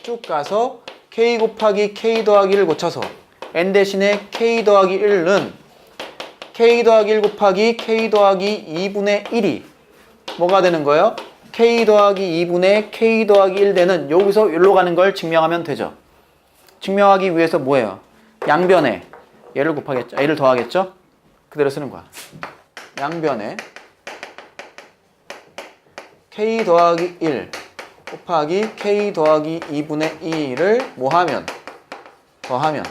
쭉 가서 k 곱하기 k 더하기 1 고쳐서 n 대신에 k 더하기 1은 k 더하기 1 곱하기 k 더하기 2분의 1이 뭐가 되는 거예요? k 더하기 2분의 k 더하기 1 되는 여기서 여기로 가는 걸 증명하면 되죠. 증명하기 위해서 뭐예요? 양변에 얘를 곱하겠죠. 얘를 더하겠죠? 그대로 쓰는 거야. 양변에 k 더하기 1 곱하기 k 더하기 2분의 2를 뭐 하면? 더하면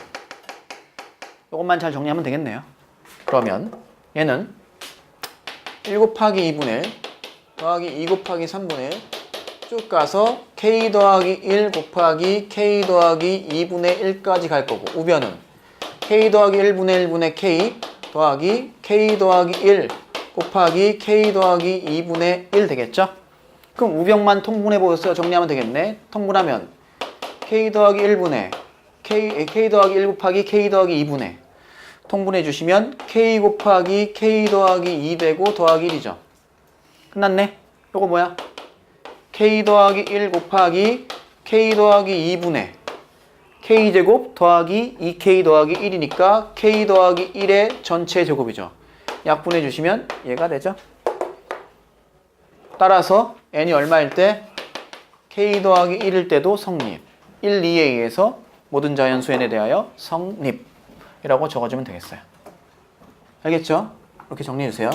이것만 잘 정리하면 되겠네요. 그러면 얘는 1 곱하기 2분의 1 더하기 2 곱하기 3분의 1 쭉 가서 k 더하기 1 곱하기 k 더하기 2분의 1까지 갈 거고 우변은 k 더하기 1분의 1분의 k 더하기 k 더하기 1 곱하기 k 더하기 2분의 1 되겠죠? 그럼 우변만 통분해보셔서 정리하면 되겠네. 통분하면 k 더하기 1분의 k 더하기 1 곱하기 k 더하기 2분의 통분해 주시면 k 곱하기 k 더하기 2 되고 더하기 1이죠. 끝났네. 요거 뭐야? k 더하기 1 곱하기 k 더하기 2분의 k제곱 더하기 2k 더하기 1이니까 k 더하기 1의 전체 제곱이죠. 약분해 주시면 얘가 되죠. 따라서 n이 얼마일 때? k 더하기 1일 때도 성립. 1, 2에 의해서 모든 자연수 n에 대하여 성립이라고 적어주면 되겠어요. 알겠죠? 이렇게 정리해 주세요.